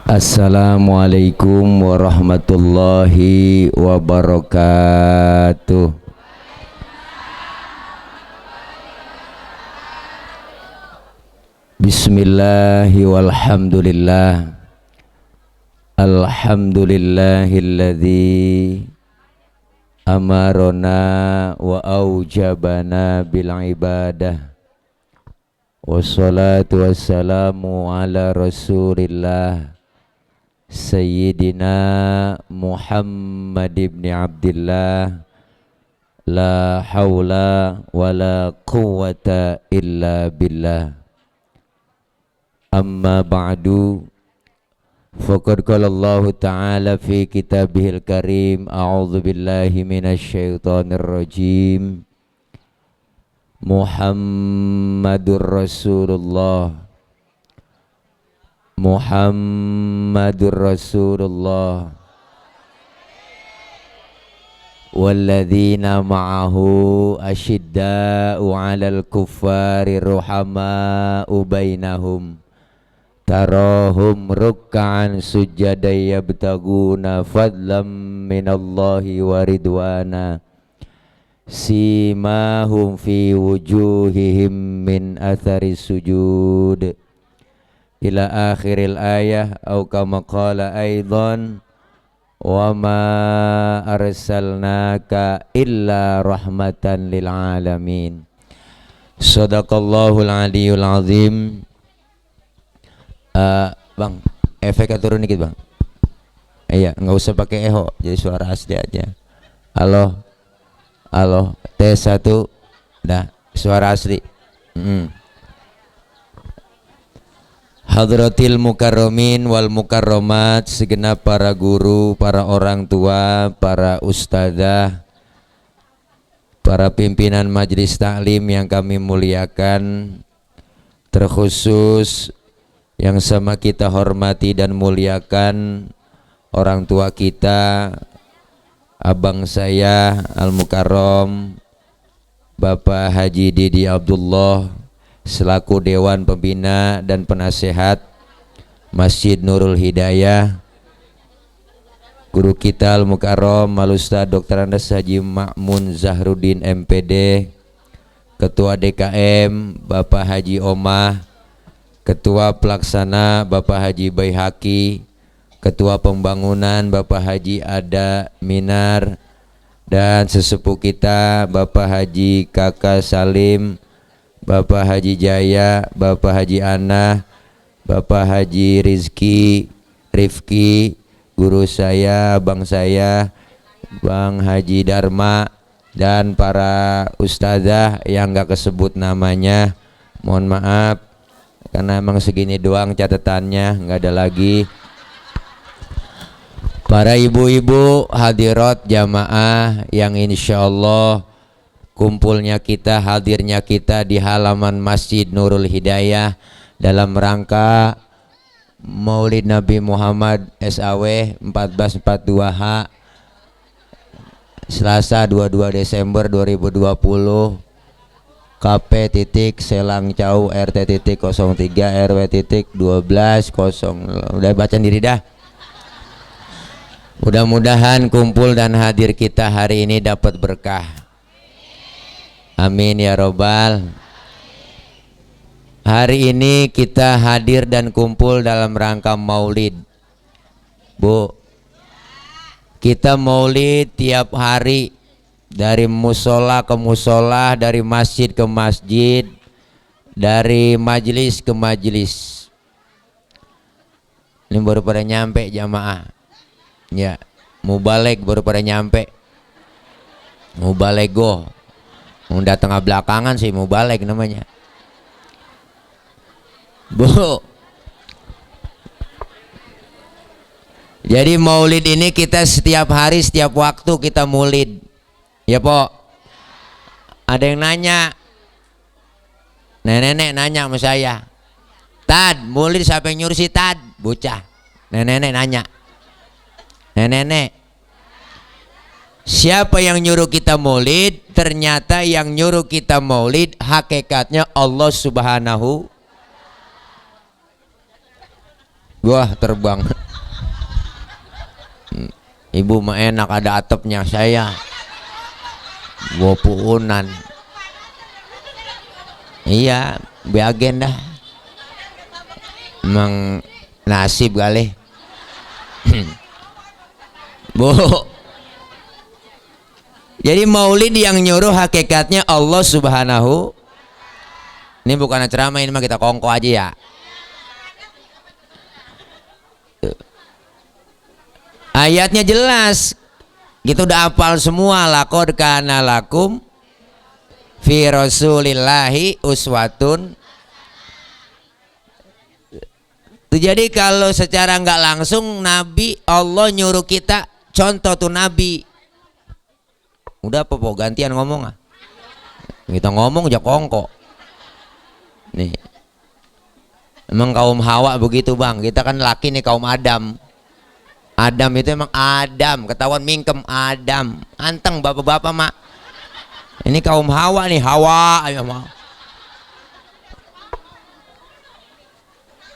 Assalamualaikum warahmatullahi wabarakatuh. Bismillahi walhamdulillah. Alhamdulillahilladzi amarona wa aujabana bil ibadah. Wassalatu wassalamu ala rasulillah Sayyidina Muhammad ibn Abdillah. La hawla wa la quwwata illa billah. Amma ba'du. Faqad qala Allah ta'ala fi kitabihil karim. A'udzu billahi minasy syaithanir rajim. Muhammadur Rasulullah. Muhammadur Rasulullah walladzina ma'ahu asyidda'u 'alal kuffari ruhama'u bainahum tarahum ruk'an sujjadan yabtaguna fadlam minallahi wa ridwana simahum fi wujuhihim min athari sujud ila akhiril ayah au kama qala aidan wa ma arsalnaka illa rahmatan lil alamin. Shadaqallahul aliyul azim. Bang, efeknya turun dikit bang. Iya, nggak usah pakai eho, jadi suara asli aja. Halo, halo, tes 1, dah suara asli. Hadratil mukarramin wal mukarramat, segenap para guru, para orang tua, para ustadzah, para pimpinan majelis taklim yang kami muliakan, terkhusus yang sama kita hormati dan muliakan orang tua kita, abang saya Al Mukarram Bapak Haji Didi Abdullah selaku Dewan Pembina dan Penasehat Masjid Nurul Hidayah, guru kita Al Mukarram Al Ustaz Dr. Andes Haji Ma'mun Zahruddin MPD, Ketua DKM Bapak Haji Omah, Ketua Pelaksana Bapak Haji Baihaqi, Ketua Pembangunan Bapak Haji Ada Minar, dan sesepuh kita Bapak Haji Kakak Salim, Bapak Haji Jaya, Bapak Haji Ana, Bapak Haji Rifki, guru saya, abang saya, Bang Haji Dharma, dan para ustazah yang gak kesebut namanya, mohon maaf karena emang segini doang catatannya, gak ada lagi. Para ibu-ibu hadirat jamaah yang insya Allah kumpulnya kita, hadirnya kita di halaman Masjid Nurul Hidayah dalam rangka Maulid Nabi Muhammad SAW 1442H Selasa 22 Desember 2020 KP Selang Cau RT 03 RW 12 0. Udah baca diri dah. Mudah-mudahan kumpul dan hadir kita hari ini dapat berkah. Amin ya robbal. Hari ini kita hadir dan kumpul dalam rangka maulid. Bu, kita maulid tiap hari, dari musola ke musola, dari masjid ke masjid, dari majelis ke majelis. Ini baru pada nyampe jamaah. Ya, mubalek baru pada nyampe. Mubalego. Udah tengah belakangan sih mubalek namanya. Bu, jadi maulid ini kita setiap hari, setiap waktu kita maulid. Ya po. Ada yang nanya, nenek nanya sama saya, Tad, maulid siapa yang nyuruh si Tad? Bocah. Nenek nanya, nenek, siapa yang nyuruh kita maulid? Ternyata yang nyuruh kita maulid hakikatnya Allah Subhanahu. Wah, terbang. Ibu mah enak ada atapnya, saya bawa puunan. Iya, beagen dah. Emang nasib kali. Bu. Jadi maulid yang nyuruh hakikatnya Allah Subhanahu. Ini bukan ceramah, ini mah kita kongko aja ya. Ayatnya jelas. Kita udah hafal semua. Laqad kana lakum fi rasulillahi uswatun. Jadi kalau secara nggak langsung Nabi Allah nyuruh kita contoh tuh Nabi. Udah apa po gantian ngomong ah. Kita ngomong aja kongko. Nih. Emang kaum Hawa begitu bang. Kita kan laki nih kaum Adam. Adam itu emang Adam. Ketahuan mingkem Adam. Anteng bapak-bapak mak. Ini kaum Hawa nih. Hawa.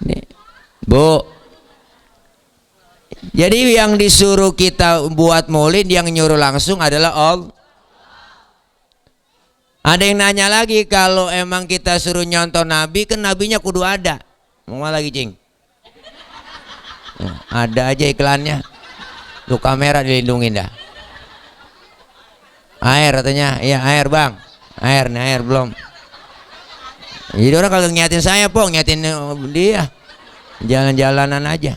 Nih. Bu. Jadi yang disuruh kita buat maulid yang nyuruh langsung adalah Allah. Ada yang nanya lagi, kalau emang kita suruh nyontoh Nabi, kan Nabinya kudu ada. Mau lagi cing? Ada aja iklannya. Tuh kamera dilindungin dah. Air katanya, iya air bang. Air nih, air belum. Jadi orang kalau nyatin saya po, nyatin dia. Jalan-jalanan aja.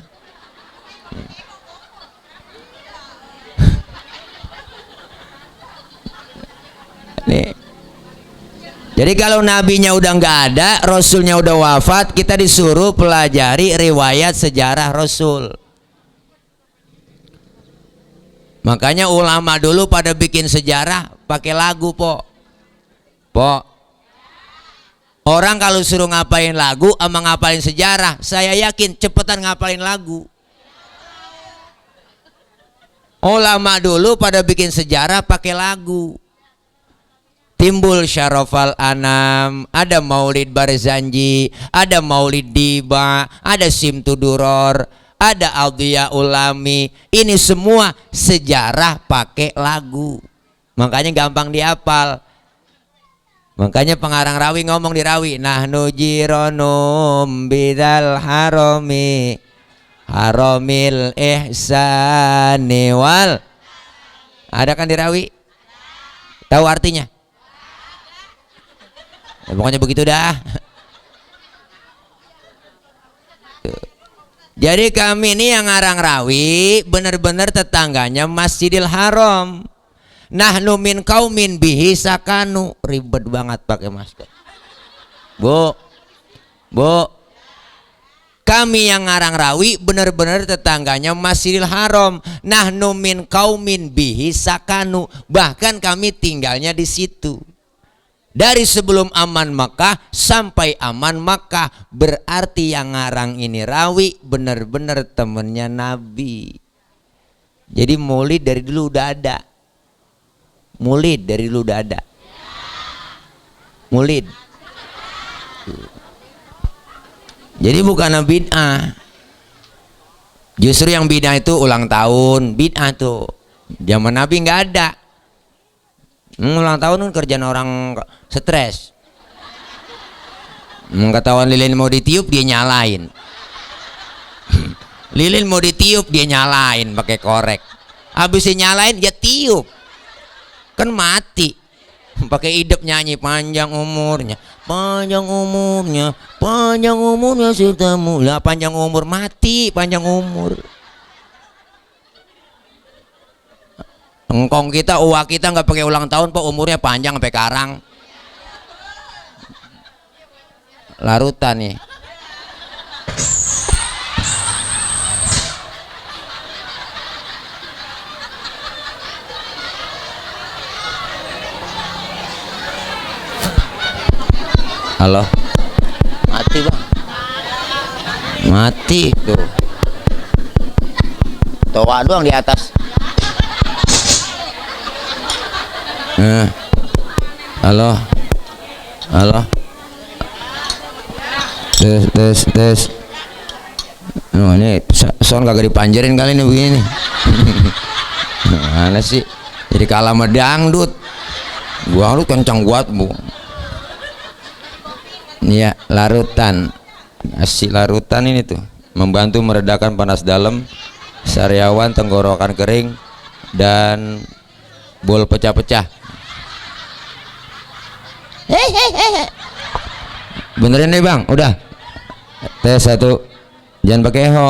Nih. Jadi kalau nabinya udah nggak ada, rasulnya udah wafat, kita disuruh pelajari riwayat sejarah rasul. Makanya ulama dulu pada bikin sejarah pakai lagu po. Orang kalau suruh ngapain lagu sama ngapalin sejarah, saya yakin cepetan ngapalin lagu. Ulama dulu pada bikin sejarah pakai lagu. Timbul Syarafal Anam, ada Maulid Barzanji, ada Maulid Diba, ada Simtuduror, ada Aldiya Ulami. Ini semua sejarah pakai lagu. Makanya gampang dihafal. Makanya pengarang Rawi ngomong di Rawi, nahnu jironum bidal harami haramil ihsani wal. Ada kan di Rawi? Tahu artinya? Ya, pokoknya begitu dah. Jadi kami ini yang ngarang Rawi benar-benar tetangganya Masjidil Haram. Nahnu min qaumin bihi sakanu. Ribet banget pakai masker. Bu. Kami yang ngarang Rawi benar-benar tetangganya Masjidil Haram. Nahnu min qaumin bihi sakanu. Bahkan kami tinggalnya di situ. Dari sebelum aman Makkah sampai aman Makkah. Berarti yang ngarang ini Rawi benar-benar temennya Nabi. Jadi maulid dari dulu udah ada. Maulid dari dulu udah ada. Maulid. Jadi bukan bid'ah. Justru yang bid'ah itu ulang tahun. Bid'ah tuh zaman Nabi nggak ada. Ulang tahun kan kerjaan orang stres. Ketahuan lilin mau ditiup dia nyalain. Lilin mau ditiup dia nyalain pakai korek. Habisnya nyalain dia tiup. Kan mati. Pakai idep nyanyi panjang umurnya, panjang umurnya, panjang umurnya sertamu. Lah panjang umur mati, panjang umur. Engkong kita, uak kita nggak pakai ulang tahun, pak umurnya panjang sampai karang. Larutan nih. Halo, mati bang, mati tuh. Toa doang di atas. Halo, tes. Oh, ini son kagak dipanjerin kali ini begini. Mana sih? Jadi kalah sama dangdut. Gua lu kencang buat bu. Iya, larutan. Nasi larutan ini tuh membantu meredakan panas dalam, sariawan, tenggorokan kering, dan bol pecah-pecah. Benerin nih bang, udah. Tes satu. Jangan pakai eho,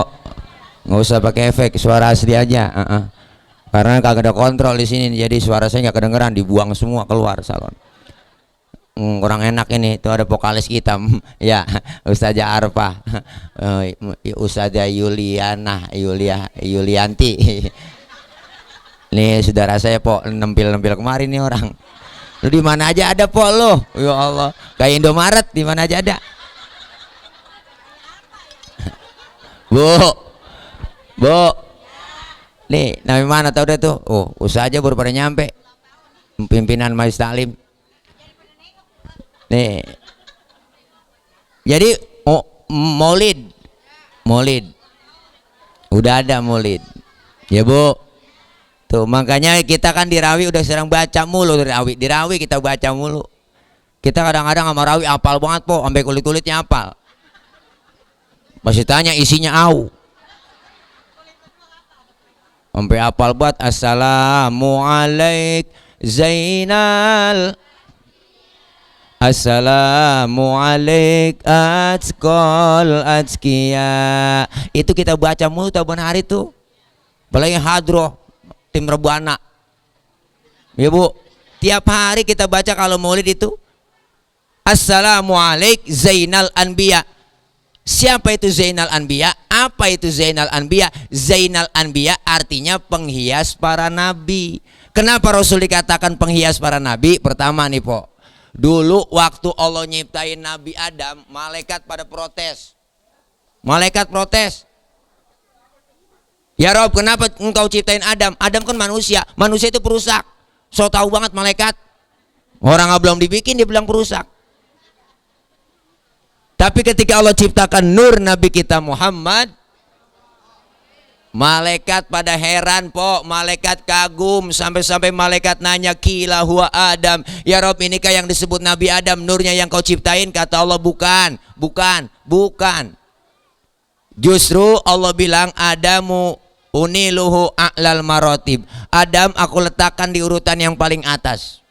nggak usah pakai efek, suara asli aja. Karena kagak ada kontrol di sini, jadi suara saya nggak kedengeran, dibuang semua keluar salon. Kurang enak ini. Itu ada vokalis kita, ya Ustazah Arfa, Ustazah Yulianti. Nih saudara saya po nempil kemarin nih orang. Lu di mana aja ada po lo, ya Allah. Kayak Indomaret di mana aja ada. Bu, nih, nama mana tau deh tuh? Oh, usaha aja baru pada nyampe. Pimpinan Majelis Taklim. Nih, jadi Maulid, udah ada Maulid, ya bu. Tuh makanya kita kan di Rawi udah sering baca mulu di Rawi kita baca mulu. Kita kadang-kadang sama Rawi apal banget po, sampai kulit-kulitnya apal. Masih tanya isinya au. Sampai apal buat Assalamualaikum Zainal, Assalamualaikum Atskol Atskia. Itu kita baca mulu taban hari tuh. Apalagi hadroh tim Rebana. Ya bu, tiap hari kita baca kalau maulid itu Assalamualaikum Zainal Anbiya. Siapa itu Zainal Anbiya? Apa itu Zainal Anbiya? Zainal Anbiya artinya penghias para nabi. Kenapa Rasul dikatakan penghias para nabi? Pertama nih po, dulu waktu Allah nyiptain Nabi Adam, malaikat pada protes. Malaikat protes. Ya Rob, kenapa engkau ciptain Adam? Adam kan manusia, manusia itu perusak. So tahu banget malaikat. Orang belum dibikin dia bilang perusak. Tapi ketika Allah ciptakan nur Nabi kita Muhammad, malaikat pada heran po, malaikat kagum, sampai malaikat nanya kila huwa Adam. Ya Rob, inikah yang disebut Nabi Adam, nurnya yang kau ciptain? Kata Allah bukan. Justru Allah bilang Adamu uniluhu a'lal marotib. Adam aku letakkan di urutan yang paling atas.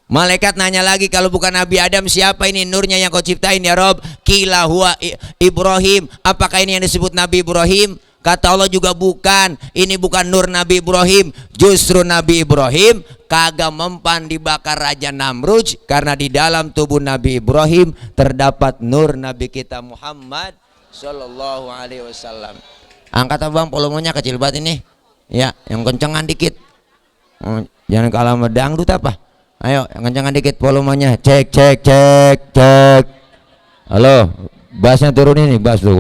Malaikat nanya lagi, kalau bukan Nabi Adam siapa ini nurnya yang kau ciptain ya Rob? Kila huwa Ibrahim. Apakah ini yang disebut Nabi Ibrahim? Kata Allah juga bukan. Ini bukan nur Nabi Ibrahim. Justru Nabi Ibrahim kagak mempan dibakar Raja Namrud, karena di dalam tubuh Nabi Ibrahim terdapat nur Nabi kita Muhammad Sallallahu Alaihi Wasallam. Angkat abang, volumenya kecil banget ini. Ya, yang kencengan dikit. Jangan kalah sama dangdut apa. Ayo, yang kencengan dikit volumenya. Cek. Halo, bassnya turunin nih, bass tuh,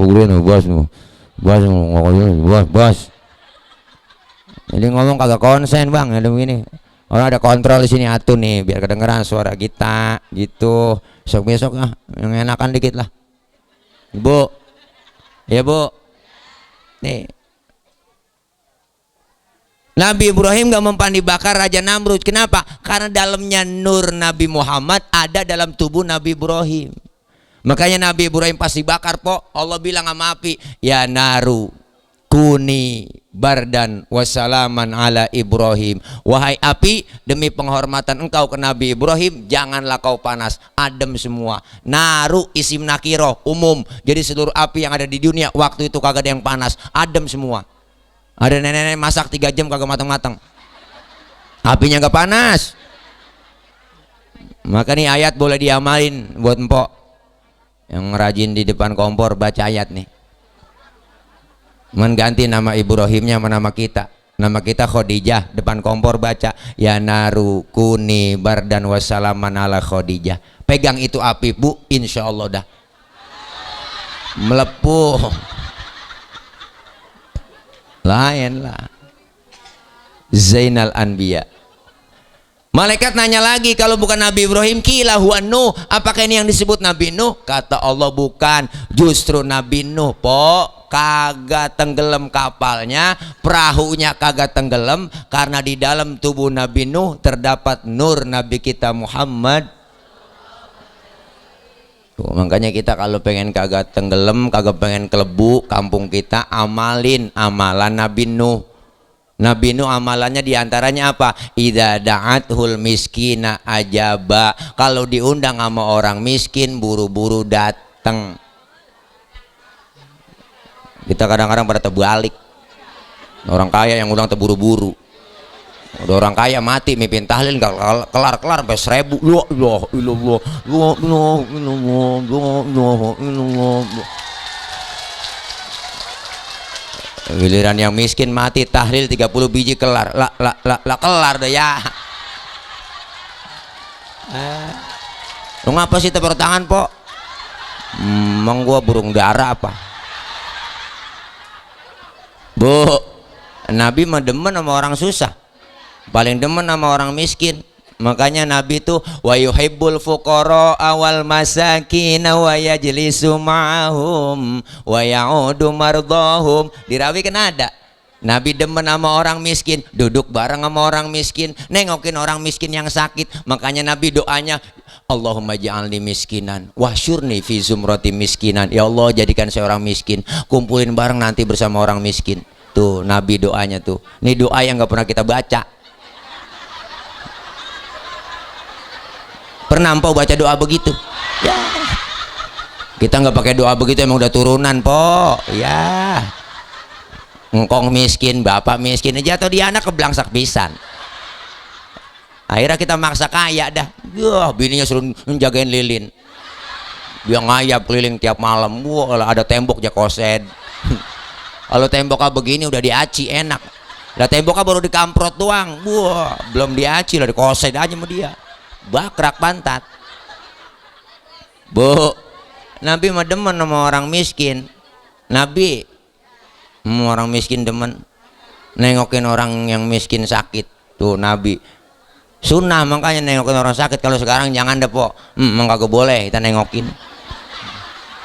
bass. Jadi ngomong kagak konsen bang, ada begini. Orang ada kontrol di sini atuh nih, biar kedengeran suara kita gitu. Besok yang enakan dikit lah. Bu, ya bu. Nih. Nabi Ibrahim gak mempan dibakar Raja Namrud. Kenapa? Karena dalamnya nur Nabi Muhammad ada dalam tubuh Nabi Ibrahim. Makanya Nabi Ibrahim pasti bakar po. Allah bilang sama api, ya naru kuni bardan wassalaman ala Ibrahim. Wahai api, demi penghormatan engkau ke Nabi Ibrahim, janganlah kau panas, adem semua. Naru isim nakiroh, umum. Jadi seluruh api yang ada di dunia waktu itu kagak ada yang panas, adem semua. Ada nenek-nenek masak 3 jam kagak matang-matang, apinya gak panas. Maka nih ayat boleh diamalin buat empok yang rajin di depan kompor baca ayat nih. Mengganti nama Ibrahimnya sama nama kita. Nama kita Khadijah, depan kompor baca ya naru kuni bardan wassalaman ala Khadijah. Pegang itu api bu, insya Allah dah melepuh. Lain lah. Zainal Anbiya. Malaikat nanya lagi, kalau bukan Nabi Ibrahim, kila huwa Nuh, apakah ini yang disebut Nabi Nuh? Kata Allah bukan, justru Nabi Nuh kagak tenggelam kapalnya, perahunya kagak tenggelam, karena di dalam tubuh Nabi Nuh terdapat nur Nabi kita Muhammad. Tuh, makanya kita kalau pengen kagak tenggelam, kagak pengen kelebu kampung kita, amalin amalan Nabi Nuh. Nabi Nuh amalannya diantaranya apa? Idza da'athul miskina ajaba. Kalau diundang sama orang miskin, buru-buru datang. Kita kadang-kadang pada terbalik. Orang kaya yang undang terburu-buru. Udah orang kaya mati mimpin tahlil nggak kelar-kelar sampai 1000. La ilaha illallah. La ilaha illallah. La ilaha illallah. Giliran yang miskin mati tahlil 30 biji kelar. La kelar dah ya. Lu ngapa sih tepuk tangan, Po? Emang gua burung dara apa? Bu, Nabi mah demen sama orang susah. Paling demen sama orang miskin. Makanya Nabi itu wa yuhibbul fuqara awal masakin wa yajlisu ma'ahum wa ya'udu mardahum. Dirawi kan ada. Nabi demen sama orang miskin, duduk bareng sama orang miskin, nengokin orang miskin yang sakit. Makanya Nabi doanya, Allahumma ja'alni miskinan wahsyurni fi zumrati miskinan. Ya Allah, jadikan saya orang miskin, kumpulin bareng nanti bersama orang miskin. Tuh Nabi doanya tuh. Ini doa yang gak pernah kita baca. Pernah empau baca doa begitu? Ya. Kita nggak pakai doa begitu, emang udah turunan, Po. Ya. Engkong miskin, bapak miskin aja atau dia anak keblangsak pisan. Akhirnya kita maksa kaya dah. Wah, bininya suruh menjagain lilin. Dia ngayap keliling tiap malam. Wah, ada tembok aja kosed. Kalau temboknya begini udah diaci enak. Lah temboknya baru dikamprot doang. Wah, belum diaci lah, dikosed aja sama dia. Bakrak pantat. Bu, Nabi mah demen sama orang miskin. Nabi sama orang miskin demen, nengokin orang yang miskin sakit. Tuh Nabi sunnah, makanya nengokin orang sakit. Kalau sekarang jangan deh, Po. Emang kagak boleh kita nengokin.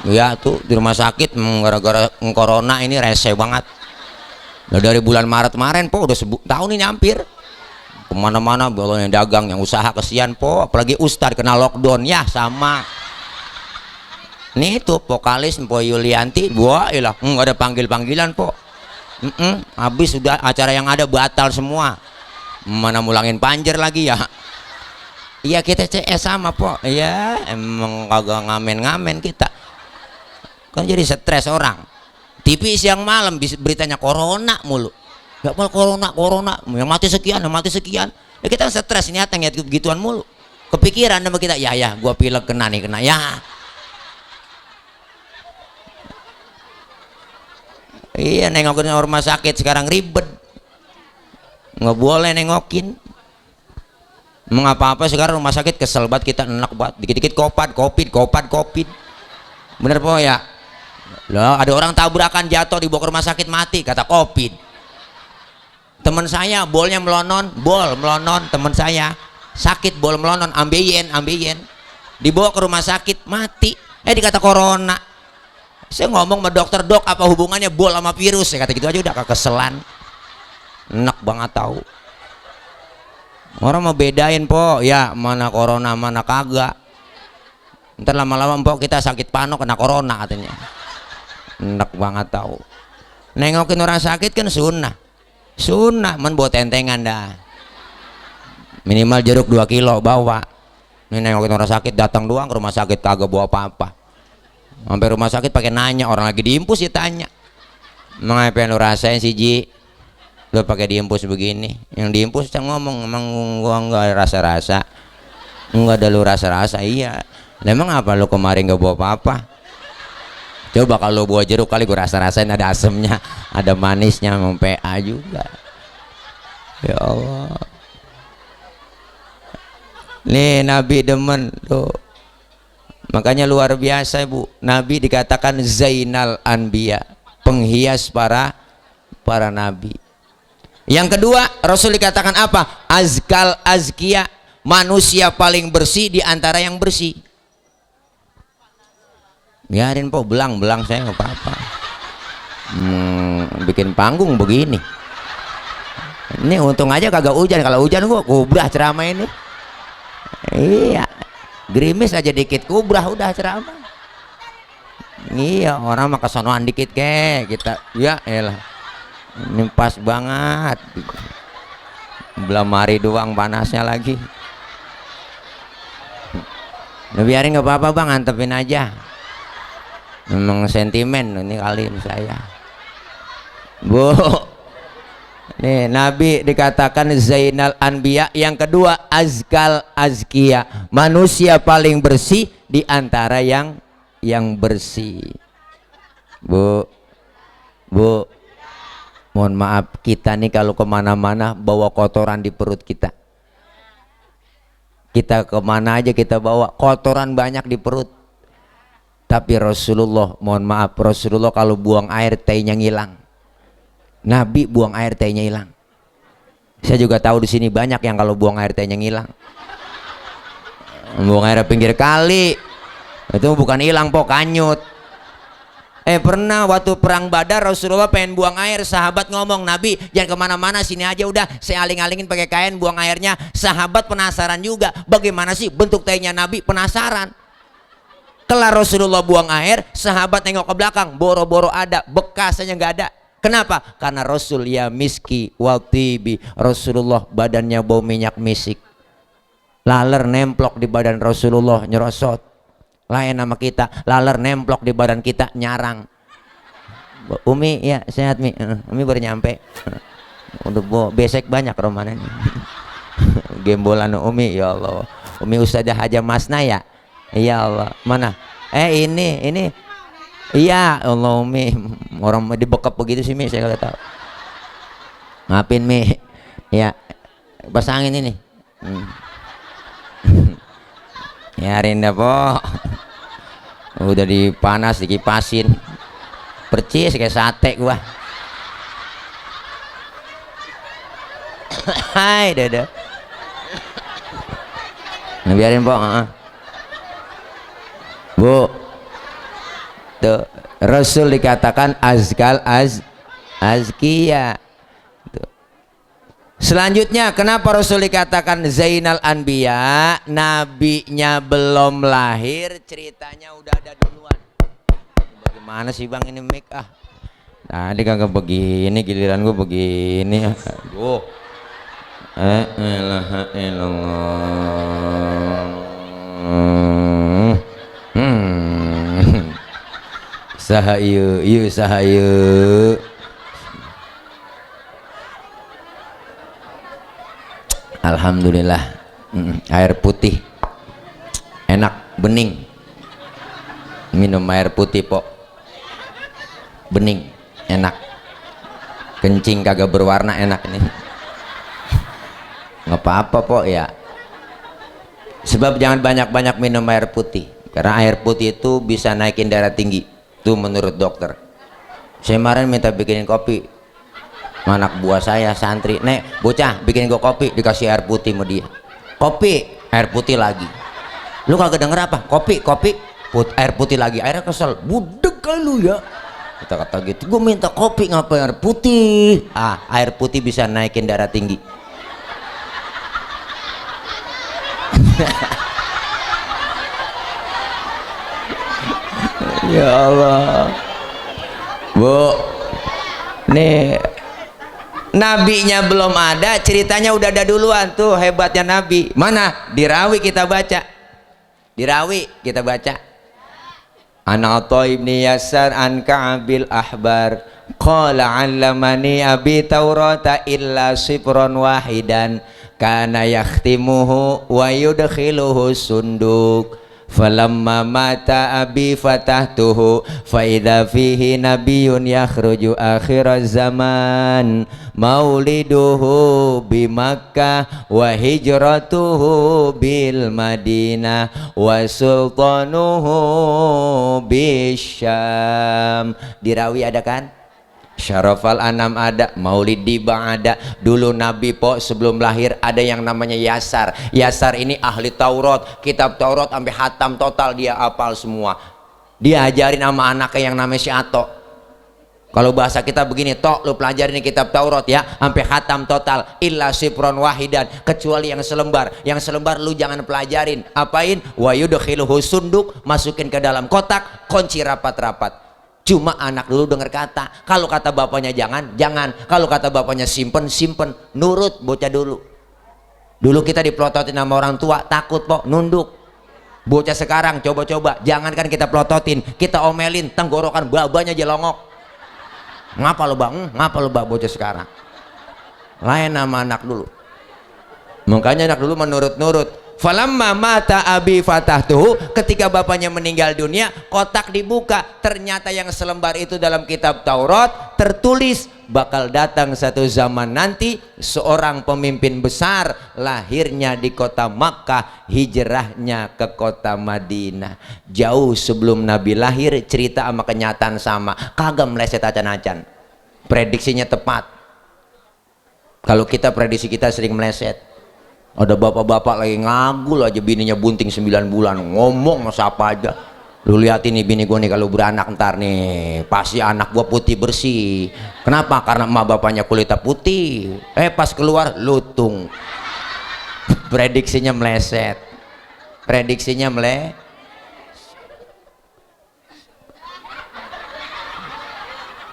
Ya tuh di rumah sakit gara-gara corona ini rese banget. Nah, dari bulan Maret kemarin, Po, udah tahun ini hampir. Kemana-mana kalau yang dagang, yang usaha kesian, Po. Apalagi ustadz kena lockdown ya sama. Nih tuh vokalis Po Yulianti, buah ilah nggak ada panggil-panggilan, Po. Habis sudah acara yang ada batal semua. Mana mulangin panjer lagi ya. Iya kita CS sama, Po. Iya emang kagak ngamen-ngamen kita. Kan jadi stres orang. TV siang malam beritanya corona mulu. Ya mal corona yang mati sekian ya kita stres ini hatang ya begituan mulu, kepikiran sama kita ya gua pilek kena ya iya. Nengokin orang rumah sakit sekarang ribet, nggak boleh nengokin. Mengapa sekarang rumah sakit kesel banget kita, enak banget dikit-dikit covid bener, Po ya. Loh, ada orang tabrakan jatuh dibawa ke rumah sakit mati kata covid. Teman saya bolnya melonon, teman saya sakit bol melonon, ambeien dibawa ke rumah sakit mati, dikata corona. Saya ngomong sama dokter, dok apa hubungannya bol sama virus? Saya kata gitu aja udah kekeselan. Enak banget tahu. Orang mau bedain, Po, ya mana corona mana kagak. Ntar lama-lama, Po, kita sakit panok kena corona katanya. Enak banget tahu. Nengokin orang sakit kan sunnah men buat tentengan dah, minimal jeruk 2 kilo bawa. Ini nengokin orang sakit datang doang ke rumah sakit kagak bawa apa-apa, sampai rumah sakit pakai nanya, orang lagi diimpus ditanya, emang apa yang lu rasain sih Ji, lu pakai diimpus begini? Yang diimpus saya ngomong, emang gua nggak rasa-rasa, nggak ada lu rasa-rasa. Iya, emang apa lu kemarin nggak bawa apa-apa? Coba kalau buah jeruk kali gue rasa-rasain ada asemnya, ada manisnya, mau PA juga. Ya Allah. Nih Nabi demen tuh. Makanya luar biasa, Bu. Nabi dikatakan Zainal Anbiya, penghias para nabi. Yang kedua, Rasul dikatakan apa? Azkal azkiya, manusia paling bersih di antara yang bersih. Biarin po, belang saya nggak apa-apa. Bikin panggung begini. Ini untung aja kagak hujan. Kalau hujan gua kubrah ceramah ini. Iya, gerimis aja dikit kubrah udah ceramah. Iya, orang mah kesonoan dikit ke kita. Ya elah, ini pas banget. Belum hari doang panasnya lagi. Nah, biarin nggak apa-apa bang, antepin aja. Memang sentimen ini kali saya. Bu, nih Nabi dikatakan Zainal Anbiya. Yang kedua Azkal Azkiya, manusia paling bersih di antara yang bersih. Bu, mohon maaf, kita nih kalau kemana-mana bawa kotoran di perut kita. Kita kemana aja kita bawa kotoran banyak di perut. Tapi Rasulullah, mohon maaf, Rasulullah kalau buang air tehnya ngilang. Nabi buang air tehnya hilang. Saya juga tahu di sini banyak yang kalau buang air tehnya ngilang. Buang air pinggir kali itu bukan hilang po, kanyut. Pernah waktu perang Badar Rasulullah pengen buang air, sahabat ngomong, Nabi jangan kemana-mana, sini aja udah, saya aling-alingin pakai kain buang airnya. Sahabat penasaran juga, bagaimana sih bentuk tehnya Nabi, penasaran. Kelar Rasulullah buang air, sahabat nengok ke belakang, boro-boro ada, bekasnya nggak ada. Kenapa? Karena Rasul ya miski watibi, Rasulullah badannya bau minyak misik. Laler nemplok di badan Rasulullah nyerosot. Lain sama kita, laler nemplok di badan kita nyarang. Umi ya sehat Mi, Umi baru nyampe. Udah besek banyak romannya. Gembolan Umi, ya Allah. Umi Ustazah Haja Masna ya. Ya Allah, mana? Ini. Iya, Allah Umi. Orang dibekap begitu sih Mi, saya kagak tahu. Maafin Mi. Ya, pasangin ini. Ya Rinda po. Udah dipanas, dikipasin. Percis kayak sate gua. Hai dada. Nah, biarin po. Bu, tuh Rasul dikatakan azkal azkiya. Selanjutnya kenapa Rasul dikatakan Zainal Anbiya? Nabinya belum lahir, ceritanya udah ada duluan. Bagaimana sih bang ini mic tadi kagak begini, giliran gua begini. Aduh. Ilaha illallah. Sahayu sahayu. Alhamdulillah. Air putih enak, bening. Minum air putih po, bening, enak. Kencing kagak berwarna, enak ini. Nggak apa-apa po ya. Sebab jangan banyak-banyak minum air putih, karena air putih itu bisa naikin darah tinggi. Itu menurut dokter. Saya kemarin minta bikinin kopi, anak buah saya santri, nek bocah bikin gua kopi, dikasih air putih sama dia. Kopi, air putih lagi. Lu kagak denger apa? Kopi, air putih lagi. Airnya kesel, budek lu ya. Kata-kata gitu. Gua minta kopi, ngapain air putih? Air putih bisa naikin darah tinggi. Ya Allah. Bu, nih nabinya belum ada, ceritanya udah ada duluan. Tuh hebatnya Nabi. Mana? Di Rawi kita baca. An Atha ibni Yasar an Ka'bil Ahbar qala 'allamani abi Taurata illa sifron wahidan kana yakhtimuhu wa yudkhiluhu sunduk. Falamma mata abi fatahtuhu fa idza fihi nabiyyun yakhruju akhiraz zaman mauliduhu bi Makkah wa hijratuhu bil Madinah wa sultanuhu bisyam. Di Rawi ada kan? Syarafal Anam ada, Maulid Diba ada. Dulu Nabi po sebelum lahir ada yang namanya Yasar. Yasar ini ahli Taurat, kitab Taurat sampai hatam total dia hafal semua. Dia ajarin sama anaknya yang namanya si Ato. Kalau bahasa kita begini, Tok lu pelajarin kitab Taurat ya sampai hatam total, illa sifron wahidan, kecuali yang selembar. Yang selembar lu jangan pelajarin. Apain? Wa yudkhiluhu sunduk, masukin ke dalam kotak, kunci rapat-rapat. Cuma anak dulu dengar kata, kalau kata bapaknya jangan, jangan. Kalau kata bapaknya simpen, simpen. Nurut bocah dulu. Dulu kita dipelototin sama orang tua, takut po, nunduk. Bocah sekarang coba-coba, jangankan kita pelototin, kita omelin, tenggorokan babanya jelongok. Ngapa lo bang? Ngapa lo bang bocah sekarang? Lain nama anak dulu. Makanya anak dulu menurut-nurut. Falamma mata abi fatahtuhu, ketika bapaknya meninggal dunia, kotak dibuka, ternyata yang selembar itu dalam kitab Taurat tertulis bakal datang satu zaman nanti seorang pemimpin besar, lahirnya di kota Makkah, hijrahnya ke kota Madinah. Jauh sebelum Nabi lahir, cerita sama kenyataan sama, kagak meleset acan-acan. Prediksinya tepat. Kalau kita prediksi kita sering meleset. Ada bapak-bapak lagi ngagul aja bininya bunting 9 bulan, ngomong sama siapa aja. Lu lihat ini bini gue nih kalau beranak ntar nih pasti anak gue putih bersih. Kenapa? Karena emak bapaknya kulitnya putih, pas keluar lutung. Prediksinya meleset. Prediksinya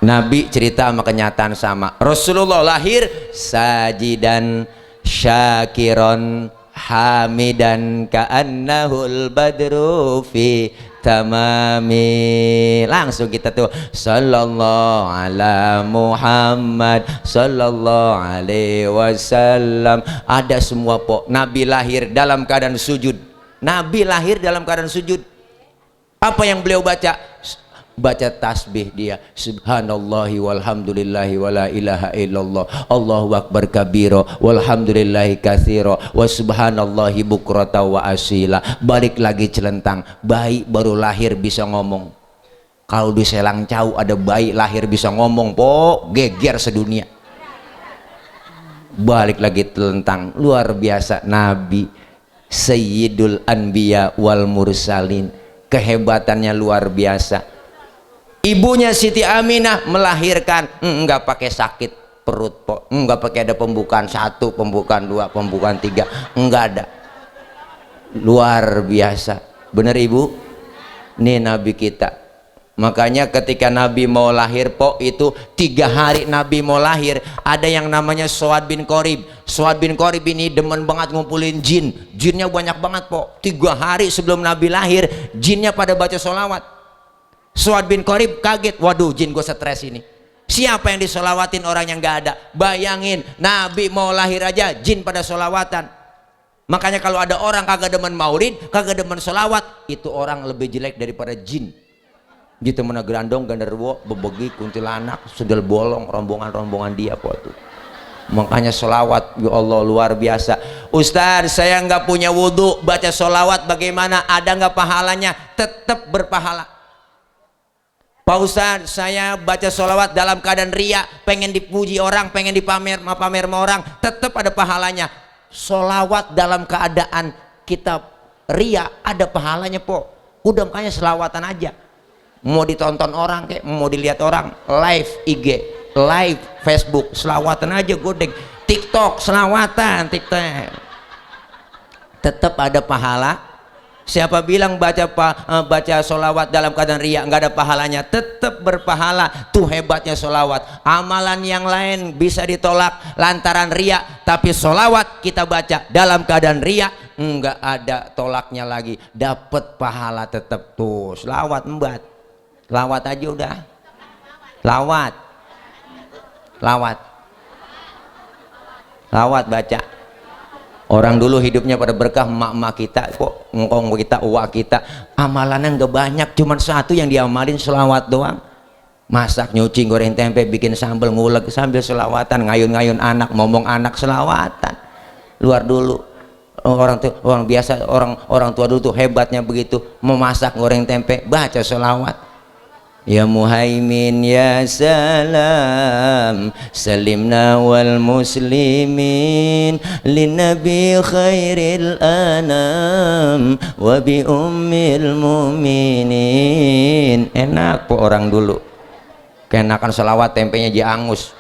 Nabi cerita sama kenyataan sama. Rasulullah lahir sajidan syakiron hamidan ka'annahul badru fi tamami. Langsung kita tuh sallallahu ala Muhammad sallallahu alaihi wasallam. Ada semua po. Nabi lahir dalam keadaan sujud. Nabi lahir dalam keadaan sujud. Apa yang beliau baca? Baca tasbih dia, subhanallahi walhamdulillahi wala ilaha illallah, Allahu akbar kabiro walhamdulillahi katsiro wa subhanallahi bukrata wa asila. Balik lagi celentang, bayi baru lahir bisa ngomong. Kalau di Selang Cau ada bayi lahir bisa ngomong po, geger sedunia. Balik lagi celentang, luar biasa. Nabi Sayyidul Anbiya wal Mursalin, kehebatannya luar biasa. Ibunya Siti Aminah melahirkan enggak pakai sakit perut po, enggak pakai ada pembukaan 1, pembukaan 2, pembukaan 3, enggak ada. Luar biasa, bener ibu? Nih Nabi kita. Makanya ketika Nabi mau lahir po itu 3 hari Nabi mau lahir, ada yang namanya Suad bin Qorib. Suad bin Qorib ini demen banget ngumpulin jin, jinnya banyak banget po. 3 hari sebelum Nabi lahir, jinnya pada baca sholawat. Suad bin Qorib kaget, waduh jin gue stres ini. Siapa yang disolawatin orang yang gak ada? Bayangin Nabi mau lahir aja jin pada solawatan. Makanya kalau ada orang kagak demen maulid, kagak demen solawat, itu orang lebih jelek daripada jin. Gitu mana gerandong, ganderwo, bebegi, kuntilanak, sundel bolong, rombongan-rombongan dia po tuh. Makanya solawat, ya Allah luar biasa. Ustaz saya nggak punya wudhu, baca solawat bagaimana? Ada nggak pahalanya? Tetap berpahala. Pak Ustadz saya baca sholawat dalam keadaan ria, pengen dipuji orang, pengen dipamer sama orang, tetap ada pahalanya. Sholawat dalam keadaan kita ria ada pahalanya po. Udah makanya selawatan aja. Mau ditonton orang kayak, mau dilihat orang, live IG, live Facebook, selawatan aja godeng. TikTok, selawatan TikTok. Tetap ada pahala. Siapa bilang baca sholawat dalam keadaan riya nggak ada pahalanya? Tetap berpahala. Tuh hebatnya sholawat. Amalan yang lain bisa ditolak lantaran riya, tapi sholawat kita baca dalam keadaan riya nggak ada tolaknya lagi, dapat pahala tetap. Tuh sholawat embat, lawat aja udah, lawat baca. Orang dulu hidupnya pada berkah, emak-emak kita kok, ngkong kita, uak kita, amalannya nggak banyak, cuman satu yang diamalin selawat doang. Masak, nyuci, goreng tempe, bikin sambal, ngulek sambil selawatan, ngayun-ngayun anak, ngomong anak selawatan. Luar dulu orang biasa, orang tua dulu tuh hebatnya begitu, memasak goreng tempe, baca selawat. Ya Muhaimin ya salam salimna wal muslimin linnabi khairil anam wa bi ummil mu'minin. Enak po orang dulu kenakan selawat tempenya diangus.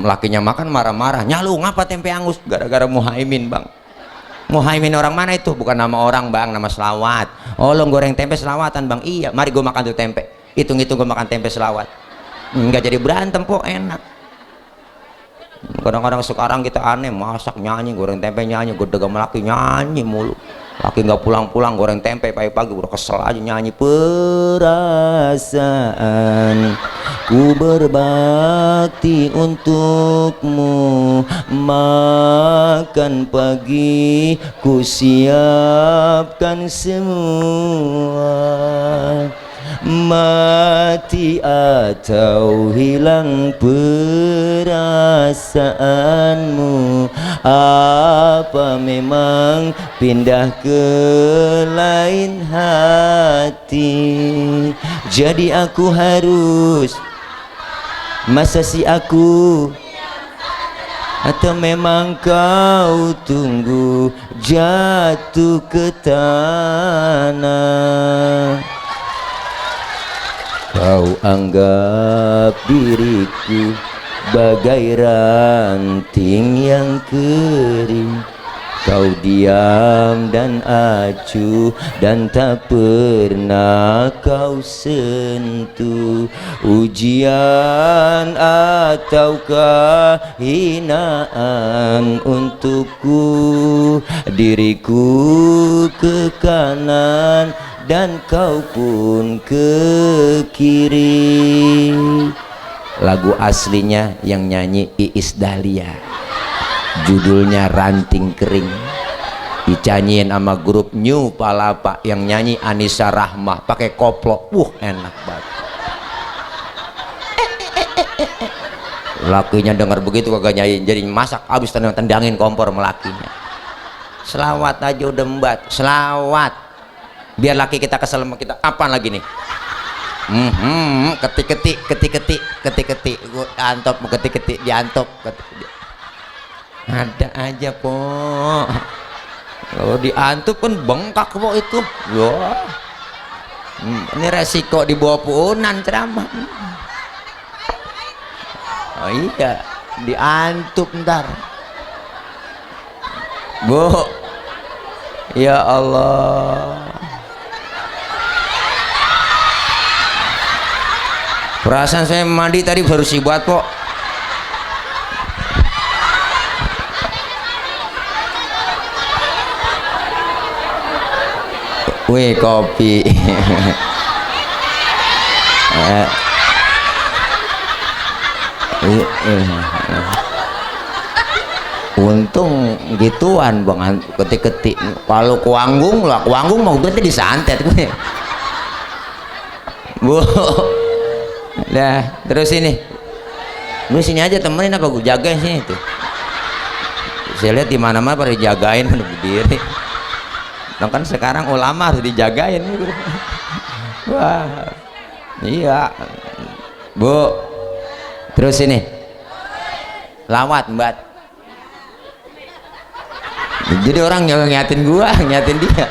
Lakinya makan marah-marah, nyalu ngapa tempe angus? Gara-gara Muhaimin bang. Muhaimin orang mana itu? Bukan nama orang bang, nama selawat. Oh lo goreng tempe selawatan bang? Iya, mari gue makan tuh tempe. Hitung-hitung gue makan tempe selawat. Nggak jadi berantem kok, enak. Kadang-kadang sekarang kita aneh, masak nyanyi, goreng tempe nyanyi, gue degam laki nyanyi mulu. Laki nggak pulang-pulang goreng tempe pagi-pagi udah kesel aja nyanyi. Perasaan ku berbakti untukmu, makan pagi ku siapkan semua, mati atau hilang perasaanmu, apa memang pindah ke lain hati? Jadi aku harus, masa si aku, atau memang kau tunggu jatuh ke tanah? Kau anggap diriku bagai ranting yang kering. Kau diam dan acuh dan tak pernah kau sentuh. Ujian ataukah hinaan untukku? Diriku ke kanan dan kau pun ke kiri. Lagu aslinya yang nyanyi Iis Dahlia, judulnya Ranting Kering, dicanyiin sama grup New Palapa, yang nyanyi Anissa Rahmah pakai koplo. Enak banget. Lakinya dengar begitu kagak nyanyi, jadi masak habis tendangin kompor melakinya. Selawat aja udah embat, selawat biar laki kita kesel sama kita. Apaan lagi nih? Ketik-ketik gua antop, ketik-ketik diantop, ada aja po. Kalau diantop kan bengkak po itu. Wah, ini resiko dibawa puunan ceramah. Oh iya, diantop ntar. Bu, ya Allah, perasaan saya mandi tadi baru sibat kok. Wih, kopi. Untung gituan bang, ketik-ketik. Kalau kuanggung lah, kuanggung mau berarti disantet gue. Bu, dah terus ini, lu sini aja temenin apa gue jagain sini tuh. Saya lihat di mana-mana pada dijagain, pada berdiri. Nah, kan sekarang ulama harus dijagain. Wah, iya. Bu, terus ini, lawat mbak. Jadi orang ngeliatin gua, ngeliatin dia.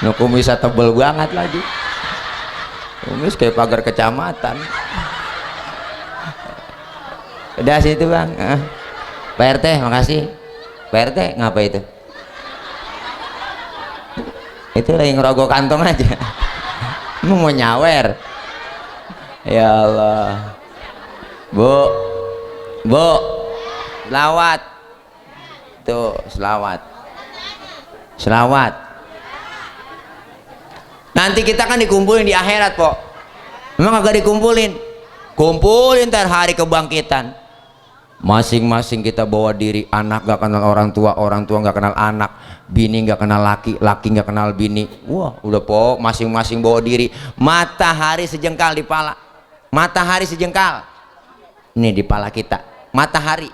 Nah, kumisnya tebel banget lagi. Kumis kayak pagar kecamatan. Udah situ bang. Pak RT, makasih. Pak RT ngapa itu? Itu lagi ngerogok kantong aja. Mau nyawer. Ya Allah. Bu, selawat. Tuh, selawat. Nanti kita kan dikumpulin di akhirat po. Memang agak dikumpulin. Kumpulin ntar hari kebangkitan. Masing-masing kita bawa diri. Anak gak kenal orang tua gak kenal anak, bini gak kenal laki, laki gak kenal bini. Wah udah po, masing-masing bawa diri. Matahari sejengkal di pala. Matahari sejengkal. Ini di pala kita. Matahari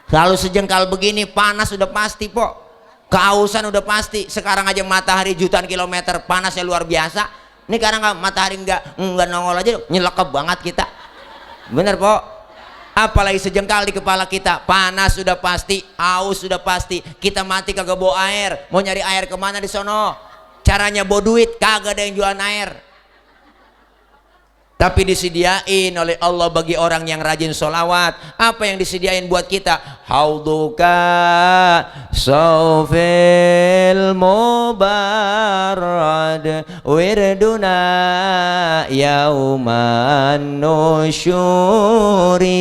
selalu sejengkal begini. Panas udah pasti po. Kehausan udah pasti. Sekarang aja matahari jutaan kilometer, panasnya luar biasa. Ini karena matahari nggak nongol aja nyelekep banget kita. Bener po? Apalagi sejengkal di kepala kita, panas sudah pasti, haus sudah pasti. Kita mati kagak bawa air, mau nyari air kemana di sono? Caranya bawa duit, kagak ada yang jualan air. Tapi disediain oleh Allah bagi orang yang rajin sholawat. Apa yang disediain buat kita? Hauduka sawfil mubarad wirduna yauman nusyuri.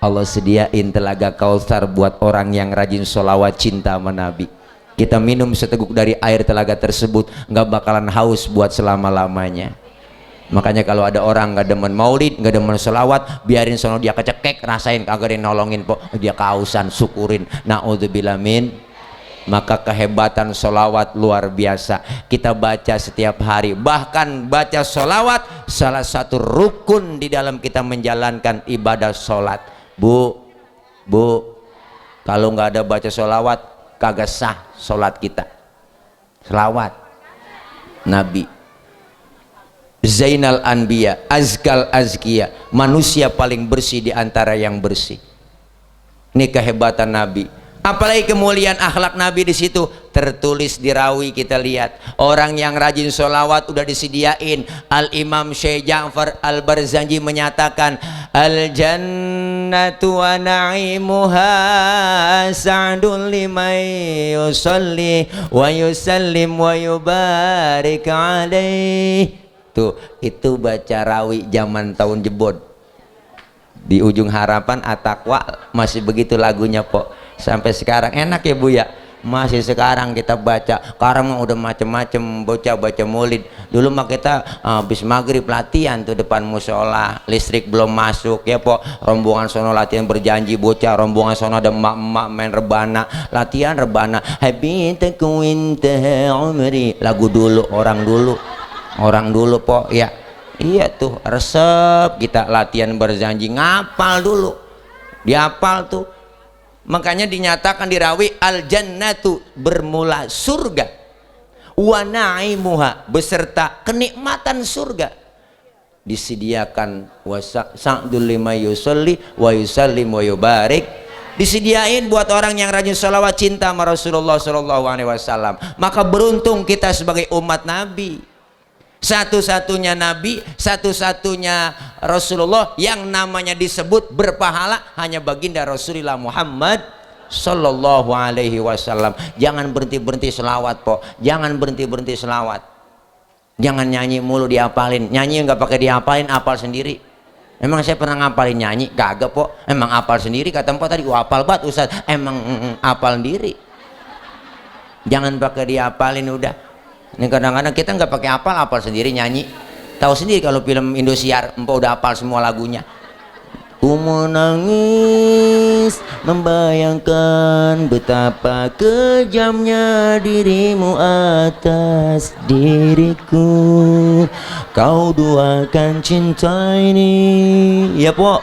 Allah sediain telaga Kautsar buat orang yang rajin sholawat cinta sama Nabi. Kita minum seteguk dari air telaga tersebut, nggak bakalan haus buat selama-lamanya. Makanya kalau ada orang nggak demen maulid, nggak demen sholawat, biarin sono dia kecekek, rasain kagak ada yang nolongin po, dia kehausan, syukurin. Naudzubillah min. Maka kehebatan sholawat luar biasa. Kita baca setiap hari, bahkan baca sholawat salah satu rukun di dalam kita menjalankan ibadah sholat. Bu, kalau nggak ada baca sholawat kagak sah sholat kita. Sholawat Nabi Zainal Anbiya, Azkal Azkiya, manusia paling bersih di antara yang bersih. Ini kehebatan Nabi. Apalagi kemuliaan akhlak Nabi di situ tertulis di rawi. Kita lihat orang yang rajin sholawat udah disediain. Al Imam Syekh Ja'far Al Barzanji menyatakan al jannatu wa na'imuha sa'dun liman yusalli wa yusallim wa yubarik alaih. Tuh, itu baca rawi zaman tahun jebot di ujung harapan At-Taqwa masih begitu lagunya po, sampai sekarang enak ya Bu ya, masih sekarang kita baca. Sekarang udah macem-macem bocah baca maulid. Dulu mah kita habis maghrib latihan tuh depan musola, listrik belum masuk ya po, rombongan sono latihan berjanji bocah, rombongan sono ada emak-emak main rebana, latihan rebana. Habitaku intaha umri, lagu dulu, orang dulu po ya. Iya tuh resep kita latihan berjanji, ngapal dulu, dihafal tuh. Makanya dinyatakan di rawi al jannatu bermula surga, wa na'imuha beserta kenikmatan surga disediakan, wa sa'dul lima yusalli wa yusallim wa yubarik, disediain buat orang yang rajin sholawat cinta sama Rasulullah Shallallahu Alaihi Wasallam. Maka beruntung kita sebagai umat Nabi, satu-satunya Nabi, satu-satunya Rasulullah yang namanya disebut berpahala hanya baginda Rasulullah Muhammad Sallallahu Alaihi Wasallam. Jangan berhenti-berhenti selawat po, jangan berhenti-berhenti selawat. Jangan nyanyi mulu diapalin, nyanyi nggak pakai diapalin, apal sendiri. Emang saya pernah ngapalin nyanyi? Kagak po, emang apal sendiri. Kata empo tadi, apal banget Ustaz, emang apal sendiri. Jangan pakai diapalin udah. Ini kadang-kadang kita nggak pakai apal sendiri nyanyi. Tahu sendiri kalau film Indosiar, empo udah apal semua lagunya. Ku menangis membayangkan betapa kejamnya dirimu atas diriku. Kau duakan cinta ini, ya po.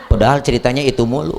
Padahal ceritanya itu mulu.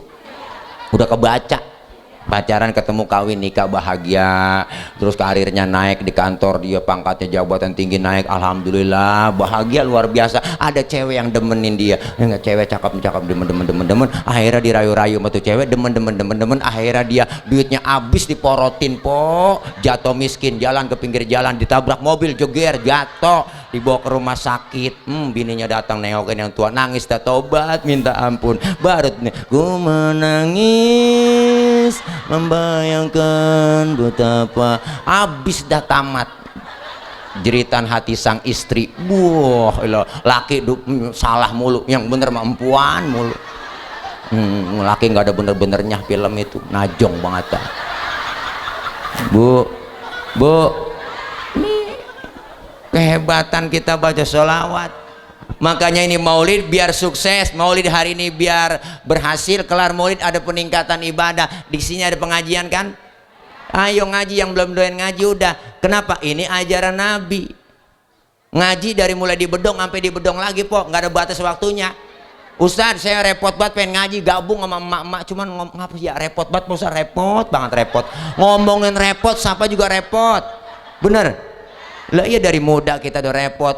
Udah kebaca. Pacaran, ketemu, kawin, nikah, bahagia, terus karirnya naik di kantor, dia pangkatnya jabatan tinggi naik, alhamdulillah bahagia luar biasa. Ada cewek yang demenin dia, enggak, cewek cakep demen, akhirnya dirayu-rayu sama tuh cewek, demen, akhirnya dia duitnya habis diporotin po, jatuh miskin, jalan ke pinggir jalan, ditabrak mobil, jeger, jatuh, dibawa ke rumah sakit. Bininya datang nengokin yang tua, nangis, tak tobat, minta ampun, baru nih, ku menangis membayangkan betapa, habis dah tamat jeritan hati sang istri. Wah, laki salah mulu, yang bener mah empuan mulu. Laki nggak ada bener-benernya, film itu najong banget dah. Bu, ini kehebatan kita baca sholawat. Makanya ini maulid biar sukses, maulid hari ini biar berhasil, kelar maulid ada peningkatan ibadah. Di sini ada pengajian kan? Ayo ngaji, yang belum doyan ngaji udah. Kenapa? Ini ajaran Nabi. Ngaji dari mulai di bedong sampai di bedong lagi po, nggak ada batas waktunya. Ustaz, saya repot banget pengen ngaji, gabung sama emak-emak, cuman ngapa ya repot banget Ustaz, repot banget, repot. Ngomongin repot, siapa juga repot. Bener? Lah iya dari muda kita udah repot,